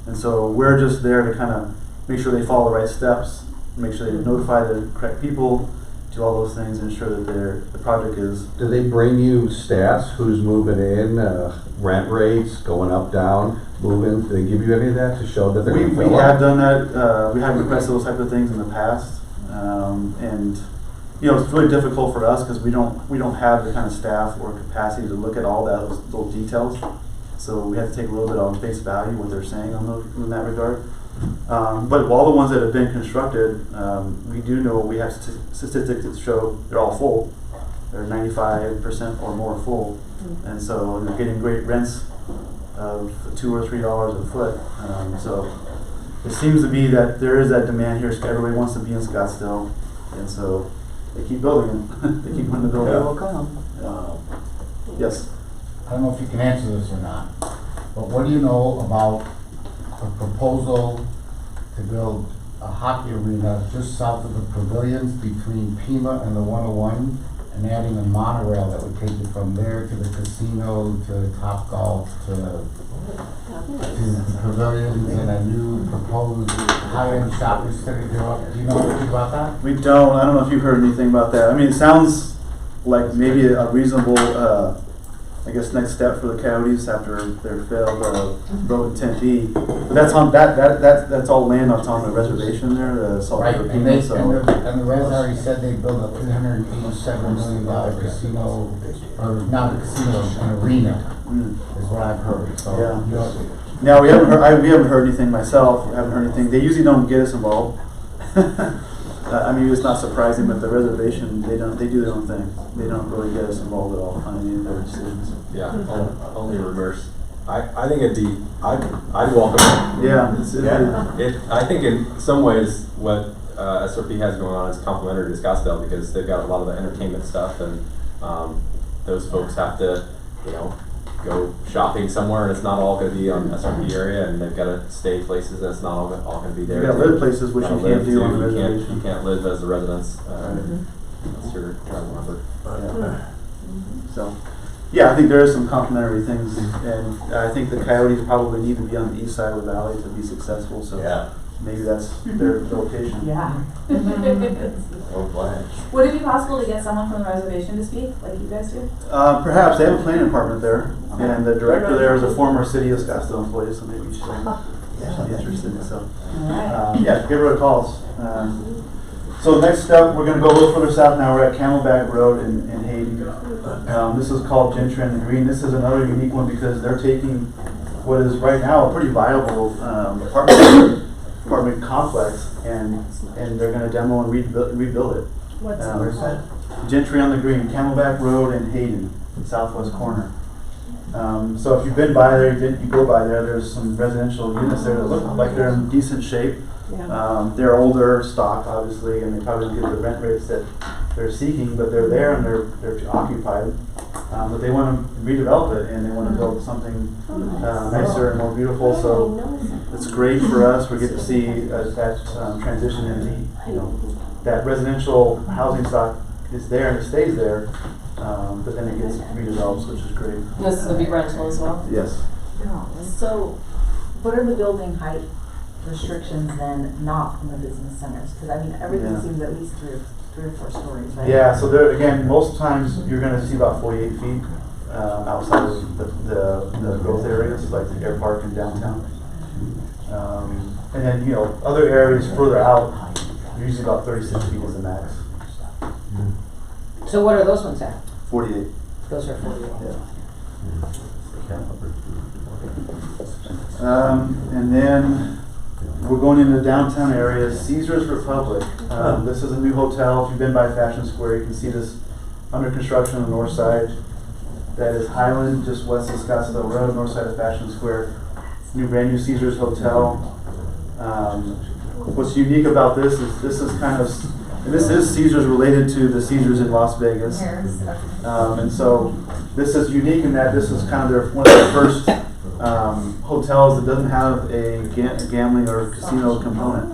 And so we're just there to kind of make sure they follow the right steps, make sure they notify the correct people, do all those things, and ensure that the project is. Do they bring you stats, who's moving in, rent rates, going up, down, moving? Do they give you any of that to show that they're going to fill We up? have done that. We have requested those type of things in the past, and it's really difficult for us because we don't have the kind of staff or capacity to look at all those details. So we have to take a little bit on face value what they're saying in that regard. But all the ones that have been constructed, we do know we have statistics that show they're all full. They're 95% or more full, and so they're getting great rents of $2 or $3 a foot. So it seems to be that there is that demand here. Everybody wants to be in Scottsdale, and so they keep building them. They keep wanting to build. Yeah. They will come. Yes. I don't know if you can answer this or not, but what do you know about a proposal to build a hockey arena just south of the pavilions between Pima and the 101, and adding a monorail that would take you from there to the casino, to Topgolf, to the pavilions, and a new proposed high-end shopping center development? Do you know anything about that? We don't. I don't know if you've heard anything about that. I mean, it sounds like maybe a reasonable, next step for the Coyotes after their failed vote in Tempe. But that's on that's all land that's on the reservation there, the Salt Right, River and Pima. the res already said they built a $387 million casino, or not a casino, an arena, is what I've heard. So, Yeah. No, we haven't heard anything myself. I haven't heard anything. They usually don't get us involved. I mean, it's not surprising, but the reservation, they do their own thing. They don't really get us involved at all on any of their decisions. Yeah, only reverse. I think I'd welcome it. Yeah. I think in some ways what SRP has going on is complementary to Scottsdale because they've got a lot of the entertainment stuff and those folks have to, go shopping somewhere and it's not all going to be on SRP area and they've got to stay places and it's not all going to be there. You got to live places which you can't do on the reservation. You can't live as a residence. That's your travel number. So, yeah, I think there is some complementary things, and I think the Coyotes probably need to be on the east side of the valley to be successful. So Yeah. maybe that's their location. Yeah. Oh, boy. Would it be possible to get someone from the reservation to speak, like you guys do? Perhaps they have a planning department there, and the director there is a former city of Scottsdale employee, so maybe she'll be interested. So, yeah, give her a call. So next up, we're going to go a little further south now. We're at Camelback Road in Hayden. This is called Gentry and the Green. This is another unique one because they're taking what is right now a pretty viable apartment complex, and they're going to demo and rebuild it. Where's that? Gentry on the Green, Camelback Road in Hayden, southwest corner. So if you've been by there, you go by there, there's some residential units there that look like they're in decent shape. Yeah. They're older stock, obviously, and they probably don't get the rent rates that they're seeking, but they're there and they're occupied. But they want to redevelop it and they want to build something nicer and more beautiful. So it's great for us. We get to see that transition in that residential housing stock is there and it stays there, but then it gets redeveloped, which is great. This will be rental as well? Yes. So, what are the building height restrictions then not in the business centers? Because I mean, everything Yeah. seems at least three or four stories, right? Yeah, so there again, most times you're going to see about 48 feet outside of the growth areas, like the Air Park and downtown. And then, other areas further out, usually about 36 feet is the max. So what are those ones at? 48. Those are 48. And then we're going into the downtown area, Caesars Republic. This is a new hotel. If you've been by Fashion Square, you can see this under construction on the north side. That is Highland, just west of Scottsdale Road, north side of Fashion Square. Brand new Caesars Hotel. What's unique about this is kind of, and this is Caesars related to the Caesars in Las Vegas. And so this is unique in that this is kind of one of their first hotels that doesn't have a gambling or casino component.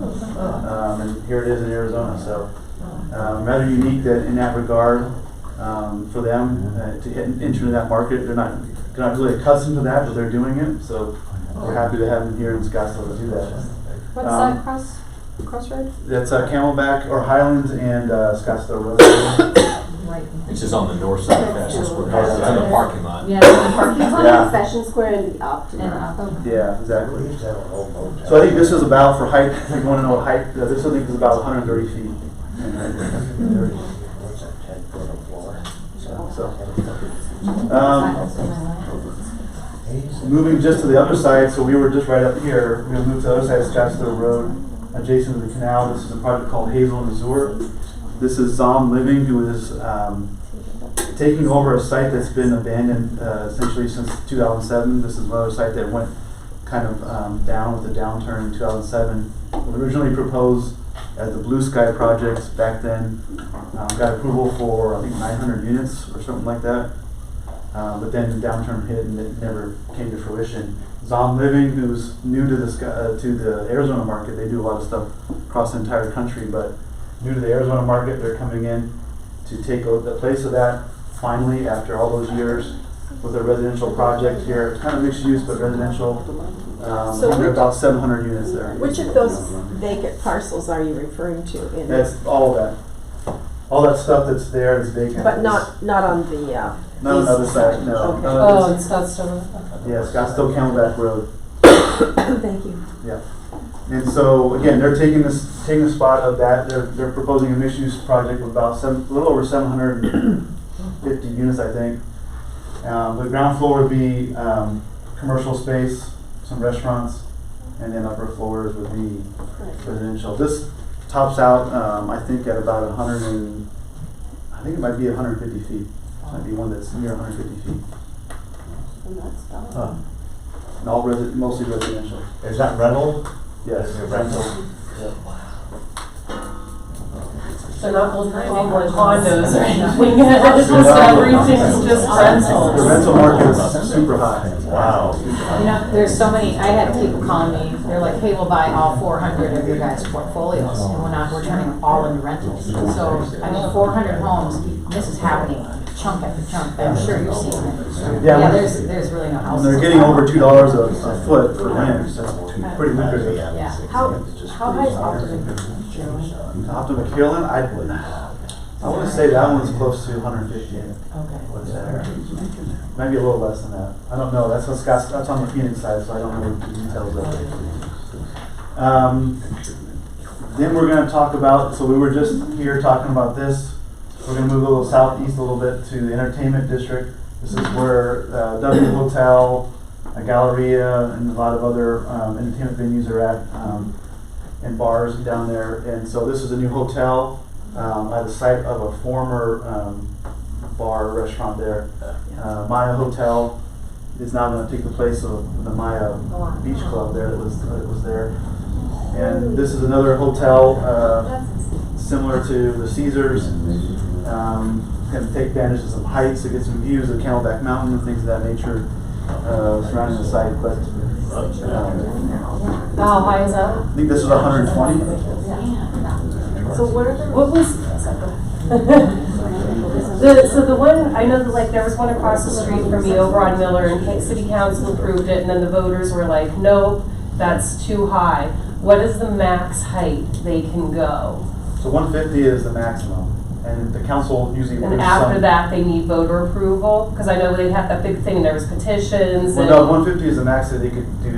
And here it is in Arizona. So rather unique that in that regard for them to enter into that market. They're not really accustomed to that, but they're doing it. So we're happy to have them here in Scottsdale to do that. What's that crossroad? That's Camelback or Highlands and Scottsdale Road. Right. It's just on the north side of Fashion Square. It's in the parking lot. Yeah, it's in the parking lot. Yeah. Fashion Square and the up. Yeah, exactly. So I think this is about, for height, if you want to know what height, this I think is about 130 feet. Moving just to the other side, so we were just right up here. We're going to move to the other side of Scottsdale Road, adjacent to the canal. This is a project called Hazel and Azure. This is Zom Living, who is taking over a site that's been abandoned essentially since 2007. This is another site that went kind of down with the downturn in 2007. Originally proposed as the Blue Sky projects back then. Got approval for I think 900 units or something like that. But then the downturn hit and it never came to fruition. Zom Living, who's new to the Arizona market, they do a lot of stuff across the entire country, but new to the Arizona market, they're coming in to take the place of that finally after all those years with a residential project here. It's kind of mixed use, but residential. So there are about 700 units there. Which of those vacant parcels are you referring to? That's all of that. All that stuff that's there is vacant. But not on the Not on the other east side, no. Okay. Oh, it's Scottsdale. Yeah, Scottsdale Camelback Road. Thank you. Yeah. And so again, they're taking the spot of that. They're proposing a mixed use project with about a little over 750 units, I think. The ground floor would be commercial space, some restaurants, and then upper floors would be residential. This tops out, I think, at about 100 I think it might be 150 feet. Might be one that's near 150 feet. And that's done. Huh. and all mostly residential. Is that rental? Yes, rental. Yep. They're not building any more condos or anything. It's just everything's just rental. The rental market is super high. Wow. You know, there's so many, I had people calling me, they're like, hey, we'll buy all 400 of your guys' portfolios, and we're turning them all into rentals. So, I mean, 400 homes, this is happening chunk after chunk, I'm sure you've seen it. Yeah, there's really no When houses. they're getting over $2 a foot for rent, that's pretty lucrative. Yeah. How high is Optimum? Optimum Carolyn, I want to say that one's close to 150. Okay. What's that? Maybe a little less than that. I don't know. That's on the Phoenix side, so I don't know the details of it. Then we're going to talk about, so we were just here talking about this. We're going to move a little southeast a little bit to the entertainment district. This is where W Hotel, a Galleria, and a lot of other entertainment venues are at, and bars down there. And so this is a new hotel at the site of a former bar restaurant there. Maya Hotel is now going to take the place of the Maya Beach Club there that was there. And this is another hotel similar to the Caesars. Can take advantage of some heights to get some views of Camelback Mountain and things of that nature surrounding the site. But How high is that? I think this is 120. So what are the? What was? So the one, I know that like there was one across the street from me over on Miller, and City Council approved it, and then the voters were like, nope, that's too high. What is the max height they can go? So 150 is the maximum, and the council usually. And after that, they need voter approval? Because I know they had that big thing, and there was petitions. Well, no, 150 is the max that they could do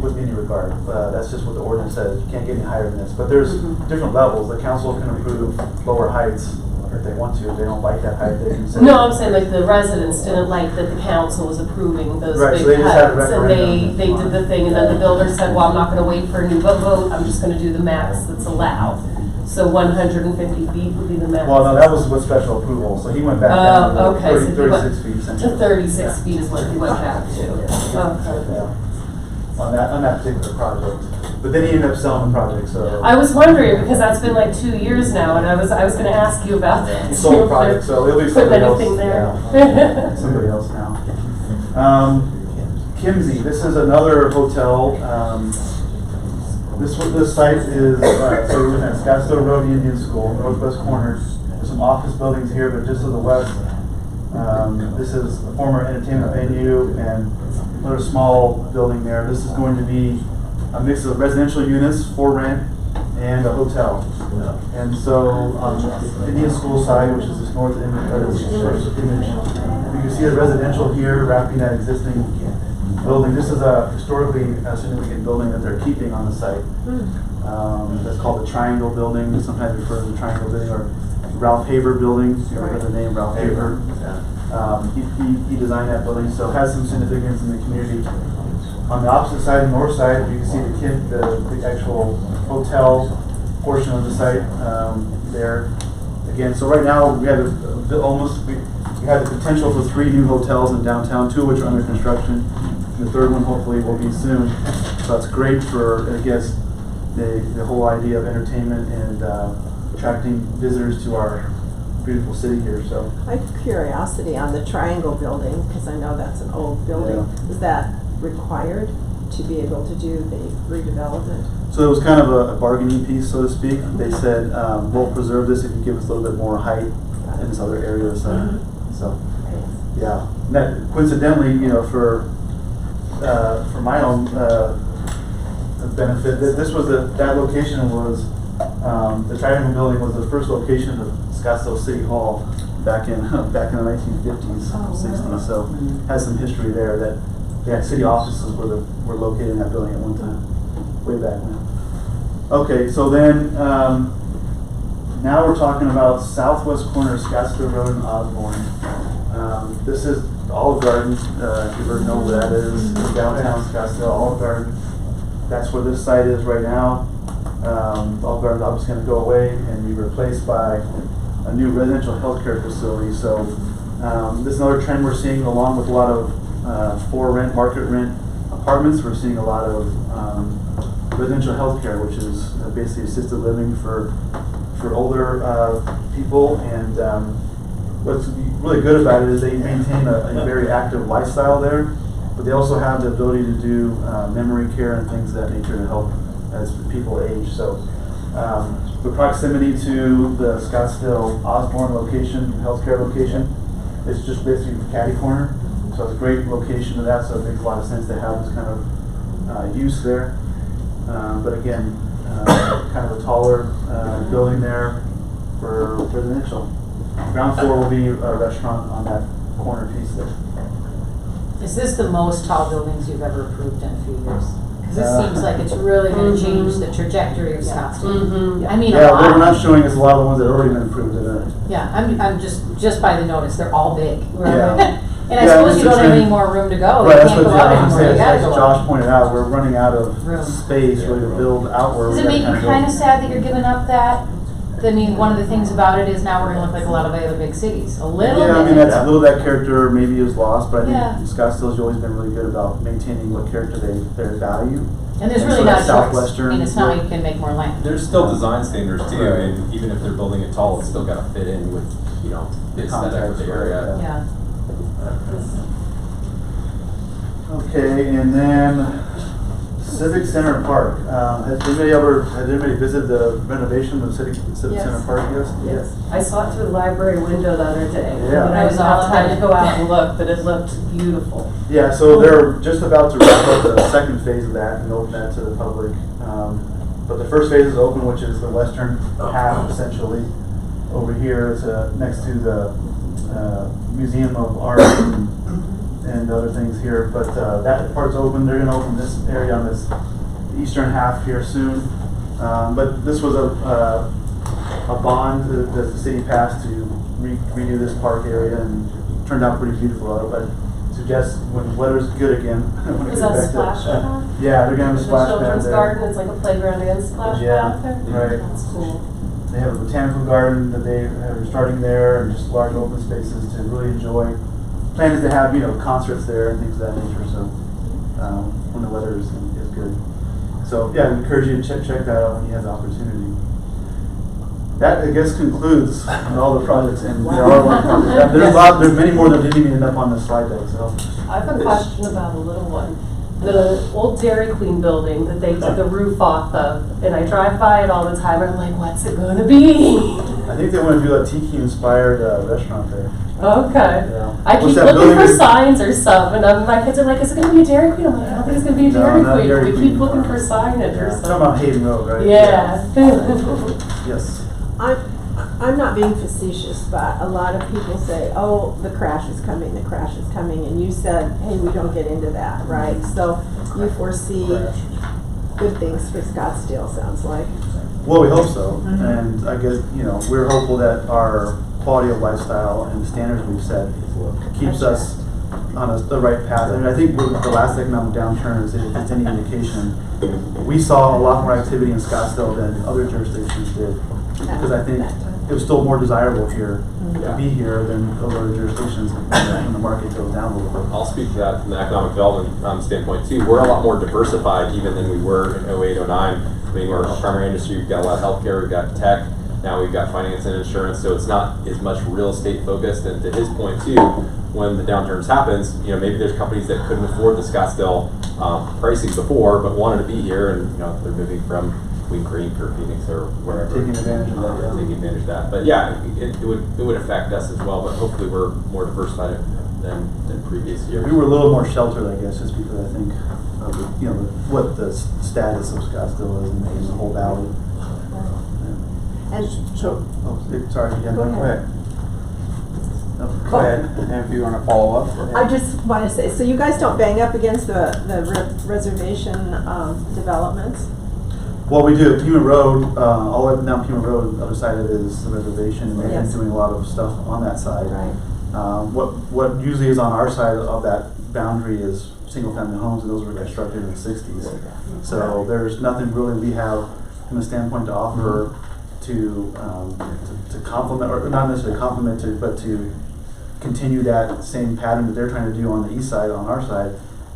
with any regard. That's just what the ordinance says. You can't get any higher than this. But there's different levels. The council can approve lower heights if they want to. If they don't like that height, they can say. No, I'm saying like the residents didn't like that the council was approving those Right, big so they just had a heights, and referendum. they did the thing, and then the builder said, well, I'm not gonna wait for a new vote, I'm just gonna do the max that's allowed. So 150 feet would be the max. Well, no, that was with special approval. So he went back down to okay, so he 36 went feet. to Essentially. 36 feet is what he went back to. Okay. Yeah. On that particular project. But then he ended up selling the project. So I was wondering, because that's been like 2 years now, and I was going to ask you about that. he sold the project, so it'll be Put somebody else. anything there. Yeah, somebody else now. Kimsey, this is another hotel. This site is, so we're looking at Scottsdale Road Indian School, northwest corner. There's some office buildings here, but just to the west. This is a former entertainment venue and another small building there. This is going to be a mix of residential units for rent and a hotel. And so on the Indian School side, which is this north image, you can see the residential here wrapping that existing building. This is a historically significant building that they're keeping on the site. That's called the Triangle Building. Sometimes referred to as the Triangle Building or Ralph Haver Building. You ever heard the name Ralph Haver? He designed that building, so it has some significance in the community. On the opposite side, the north side, you can see the actual hotel portion of the site there. Again, so right now we have we have the potential for 3 new hotels in downtown, 2 of which are under construction. The third one hopefully will be soon. So that's great for, I guess, the whole idea of entertainment and attracting visitors to our beautiful city here. So I have curiosity on the Triangle Building, because I know that's an old building. Yeah. Is that required to be able to do the redevelopment? So it was kind of a bargaining piece, so to speak. They said, we'll preserve this if you give us a little bit more height in this other area of the site. So, yeah. And that, coincidentally, for my own benefit, this was that location was the Triangle Building was the first location of Scottsdale City Hall back in the 1950s, 60s. So has some history there that city offices were located in that building at one time, way back when. Okay, so then now we're talking about southwest corner of Scottsdale Road in Osborne. This is Olive Garden. If you ever know where that is, downtown Scottsdale, Olive Garden. That's where this site is right now. Olive Garden is obviously going to go away and be replaced by a new residential healthcare facility. So this is another trend we're seeing, along with a lot of for rent, market rent apartments, we're seeing a lot of residential healthcare, which is basically assisted living for older people. And what's really good about it is they maintain a very active lifestyle there, but they also have the ability to do memory care and things of that nature to help as people age. So the proximity to the Scottsdale Osborne location, healthcare location, it's just basically catty corner. So it's a great location to that, so it makes a lot of sense to have this kind of use there. But again, kind of a taller building there for residential. Ground floor will be a restaurant on that corner piece there. Is this the most tall buildings you've ever approved in a few years? Because it seems like it's really going to change the trajectory of Scottsdale. I mean, a Yeah, lot. they're not showing us a lot of the ones that have already been approved that are. Yeah, I'm just by the notice, they're all big. Yeah. And I Yeah, suppose it's you don't have really- any more room to go. Right, You that's can't what go out I was anymore, you saying, gotta as go Josh up. pointed out, we're running out of Room. space really to build outward. Does it make you kind of sad that you're giving up that? I mean, one of the things about it is now we're gonna look like a lot of other big cities, a little bit. Yeah, I mean, that's a little of that character maybe is lost, but I Yeah. think Scottsdale's always been really good about maintaining what character they value. And there's And really so not a that choice. I southwestern mean, it's not look- like you can make more land. There's still design standards too, Right. and even if they're building it tall, it's still gotta fit in with, you know, the aesthetic of Context, the area. right, Yeah. Okay, and then Civic Center Park. Has anybody visited the renovation of Civic Yes. Center Park? Yes. I saw it through the library window the other day. Yeah. And I didn't have time to go out and look, but it looked beautiful. Yeah, so they're just about to wrap up the second phase of that and open that to the public. But the first phase is open, which is the western half essentially. Over here is next to the Museum of Art and other things here. But that part's open. They're going to open this area on this eastern half here soon. But this was a bond that the city passed to redo this park area, and it turned out pretty beautiful. But suggest when the weather's good again. when it Is gets that back splash to- pad? Yeah, they're gonna have a The splash pad children's there. garden, it's like a playground and splash Yeah, pad there? right. That's cool. They have a botanical garden that they are starting there, and just large open spaces to really enjoy. Plan is to have, concerts there and things of that nature, so, when the weather is good. So, yeah, I encourage you to check that out when you have the opportunity. That, I guess, concludes all the projects and there are one project. There's many more that didn't even end up on the slide deck, so. I have a question about a little one. The old Dairy Queen building that they took the roof off of, and I drive by it all the time, and I'm like, what's it gonna be? I think they want to do a tiki-inspired restaurant there. Okay. Yeah. I What's keep that looking building for is- signs or something, and my kids are like, is it gonna be a Dairy Queen? I'm like, I don't think it's gonna be a No, Dairy not a Queen. Dairy We Queen. keep looking for signage or Talking something. about Hayden Road, right? Yeah. Yes. I'm not being facetious, but a lot of people say, oh, the crash is coming, and you said, hey, we don't get into that, right? So you foresee good things for Scottsdale, sounds like. Well, we hope so, and I guess, we're hopeful that our quality of lifestyle and the standards we've set keeps us on the right path. And I think with the last economic downturn, if it's any indication, we saw a lot more activity in Scottsdale than other jurisdictions did. Because I think it was still more desirable here to be here than other jurisdictions when the market goes down a little bit. I'll speak to that from the economic development standpoint too. We're a lot more diversified even than we were in 08, 09. I mean, we're a primary industry, we've got a lot of healthcare, we've got tech, now we've got finance and insurance, so it's not as much real estate focused. And to his point too, when the downturns happens, maybe there's companies that couldn't afford the Scottsdale pricing before, but wanted to be here, and they're moving from Queen Creek or Phoenix or wherever. Taking advantage of that, yeah. Taking advantage of that. But yeah, it would affect us as well, but hopefully we're more diversified than previous years. We were a little more sheltered, I guess, just because I think of what the status of Scottsdale is in the whole valley. And Sorry, yeah, Go go ahead. No, Go ahead, and if you want to follow up. I just want to say, so you guys don't bang up against the reservation developments? Well, we do. Pima Road, all the way down Pima Road, the other side of it is the reservation, and they've been Yes. doing a lot of stuff on that side. Right. What usually is on our side of that boundary is single-family homes, and those were constructed in the 60s. So there's nothing really we have from a standpoint to offer to complement, or not necessarily complement, but to continue that same pattern that they're trying to do on the east side, on our side,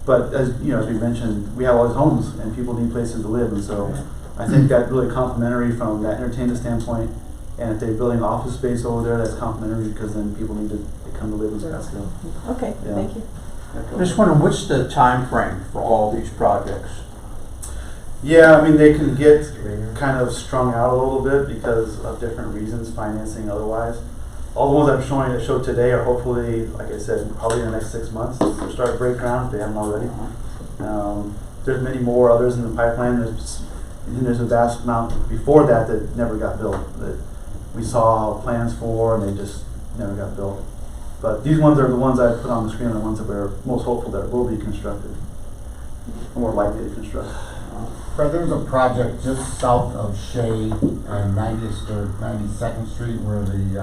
But as, you know, as we mentioned, we have all these homes and people need places to live, and so I think that really complementary from that entertainment standpoint. And if they're building office space over there, that's complementary because then people need to come to live in Scottsdale. Okay, Yeah. thank you. I'm just wondering, what's the time frame for all these projects? Yeah, I mean, they can get kind of strung out a little bit because of different reasons, financing, otherwise. All the ones I'm showing that show today are hopefully, like I said, probably in the next 6 months. They'll start to break ground if they haven't already. There's many more others in the pipeline. There's a vast amount before that that never got built, that we saw plans for and they just never got built. But these ones are the ones I put on the screen, the ones that we're most hopeful that will be constructed, more likely to construct. Fred, there was a project just south of Shea and 90th or 92nd Street where the,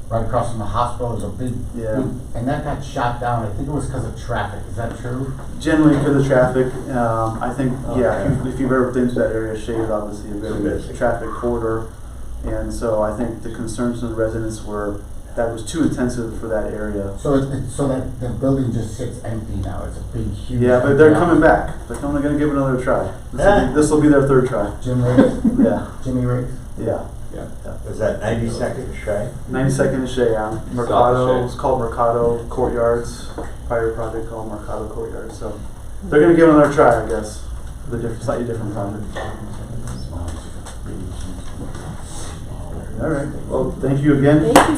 right across from the hospital, is a big, and that got shot down. I think it was because of traffic. Is that true? Generally because of traffic. I think, if you've ever been to that area, Shea is obviously a very big traffic corridor. And so I think the concerns of the residents were that was too intensive for that area. So so that the building just sits empty now. It's a big, huge. Yeah, but they're coming back. They're only going to give it another try. This will be their third try. Jim Riggs? Yeah. Jimmy Riggs? Yeah. Was that 92nd Shea? 92nd and Shea, Mercado, it's called Mercado Courtyards, prior project called Mercado Courtyards. So they're going to give it another try, I guess, with a slightly different project. All right, well, thank you again. Thank you.